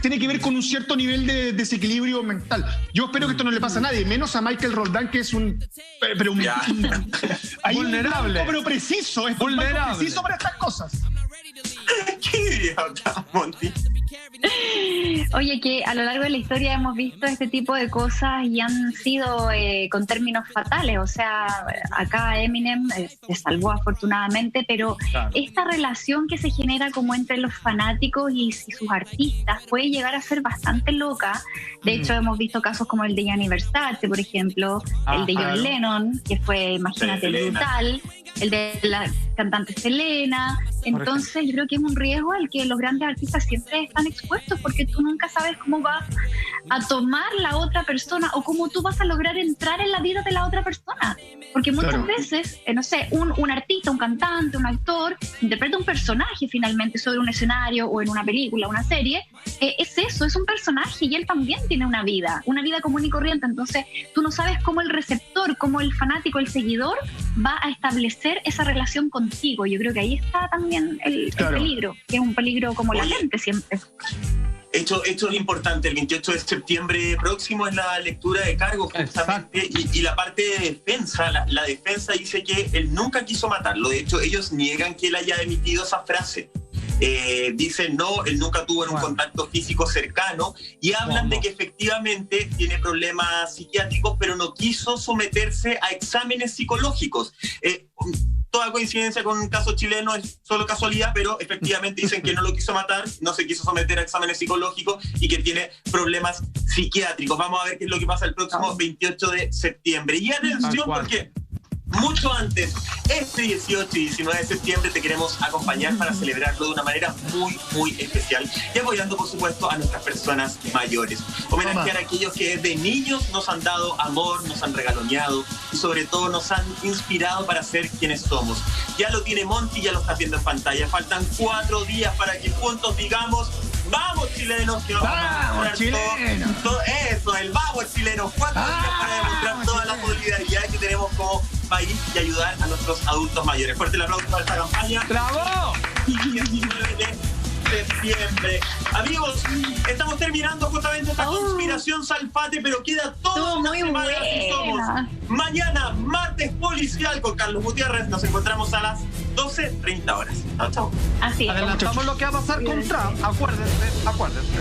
[SPEAKER 2] Tiene que ver con un cierto nivel de desequilibrio mental. Yo espero que esto no le pase a nadie, menos a Michael Roldán, que es vulnerable, pero preciso, es vulnerable, preciso para estas cosas.
[SPEAKER 4] ¿Qué idiota, Monty?
[SPEAKER 3] Oye, que a lo largo de la historia hemos visto este tipo de cosas y han sido con términos fatales. O sea, acá Eminem se salvó afortunadamente, pero claro, esta relación que se genera como entre los fanáticos y sus artistas puede llegar a ser bastante loca. De hecho, hemos visto casos como el de Gianni Versace, por ejemplo, el de John Lennon, que fue, imagínate, brutal, el de la cantante Selena. Entonces, yo creo que es un riesgo al que los grandes artistas siempre están expuestos, porque tú nunca sabes cómo va a tomar la otra persona o cómo tú vas a lograr entrar en la vida de la otra persona. Porque muchas veces, no sé, un artista, un cantante, un actor, interpreta un personaje finalmente sobre un escenario o en una película, una serie. Es eso, es un personaje y él también tiene una vida común y corriente. Entonces, tú no sabes cómo el receptor, cómo el fanático, el seguidor va a establecer esa relación contigo. Yo creo que ahí está también el peligro, que es un peligro como latente siempre.
[SPEAKER 4] Hecho importante, el 28 de septiembre próximo es la lectura de cargos justamente, y la parte de defensa, la defensa dice que él nunca quiso matarlo. De hecho, ellos niegan que él haya emitido esa frase. Dicen no, él nunca tuvo un contacto físico cercano y hablan de que efectivamente tiene problemas psiquiátricos, pero no quiso someterse a exámenes psicológicos. Toda coincidencia con un caso chileno es solo casualidad, pero efectivamente dicen que no lo quiso matar, no se quiso someter a exámenes psicológicos y que tiene problemas psiquiátricos. Vamos a ver qué es lo que pasa el próximo 28 de septiembre. Y atención, porque mucho antes, este 18 y 19 de septiembre te queremos acompañar para celebrarlo de una manera muy, muy especial y apoyando, por supuesto, a nuestras personas mayores. Homenajear a aquellos que desde niños nos han dado amor, nos han regaloneado y sobre todo nos han inspirado para ser quienes somos. Ya lo tiene Monty, ya lo estás viendo en pantalla. Faltan 4 días para que juntos digamos: ¡vamos, chilenos! Que
[SPEAKER 2] ¡vamos, chilenos!
[SPEAKER 4] Todo eso, el vamos, chilenos. 4 días para demostrar toda la solidaridad que tenemos como país y ayudar a nuestros adultos mayores. Fuerte el aplauso para esta campaña.
[SPEAKER 1] ¡Bravo!
[SPEAKER 4] 19 de septiembre. Amigos, estamos terminando justamente esta conspiración Salfate, pero queda toda una semana así somos. Mañana, martes policial con Carlos Gutiérrez. Nos encontramos a las 12:30 horas. Chao, chao.
[SPEAKER 3] Así es.
[SPEAKER 1] Adelantamos lo que va a pasar con Trump. Acuérdense.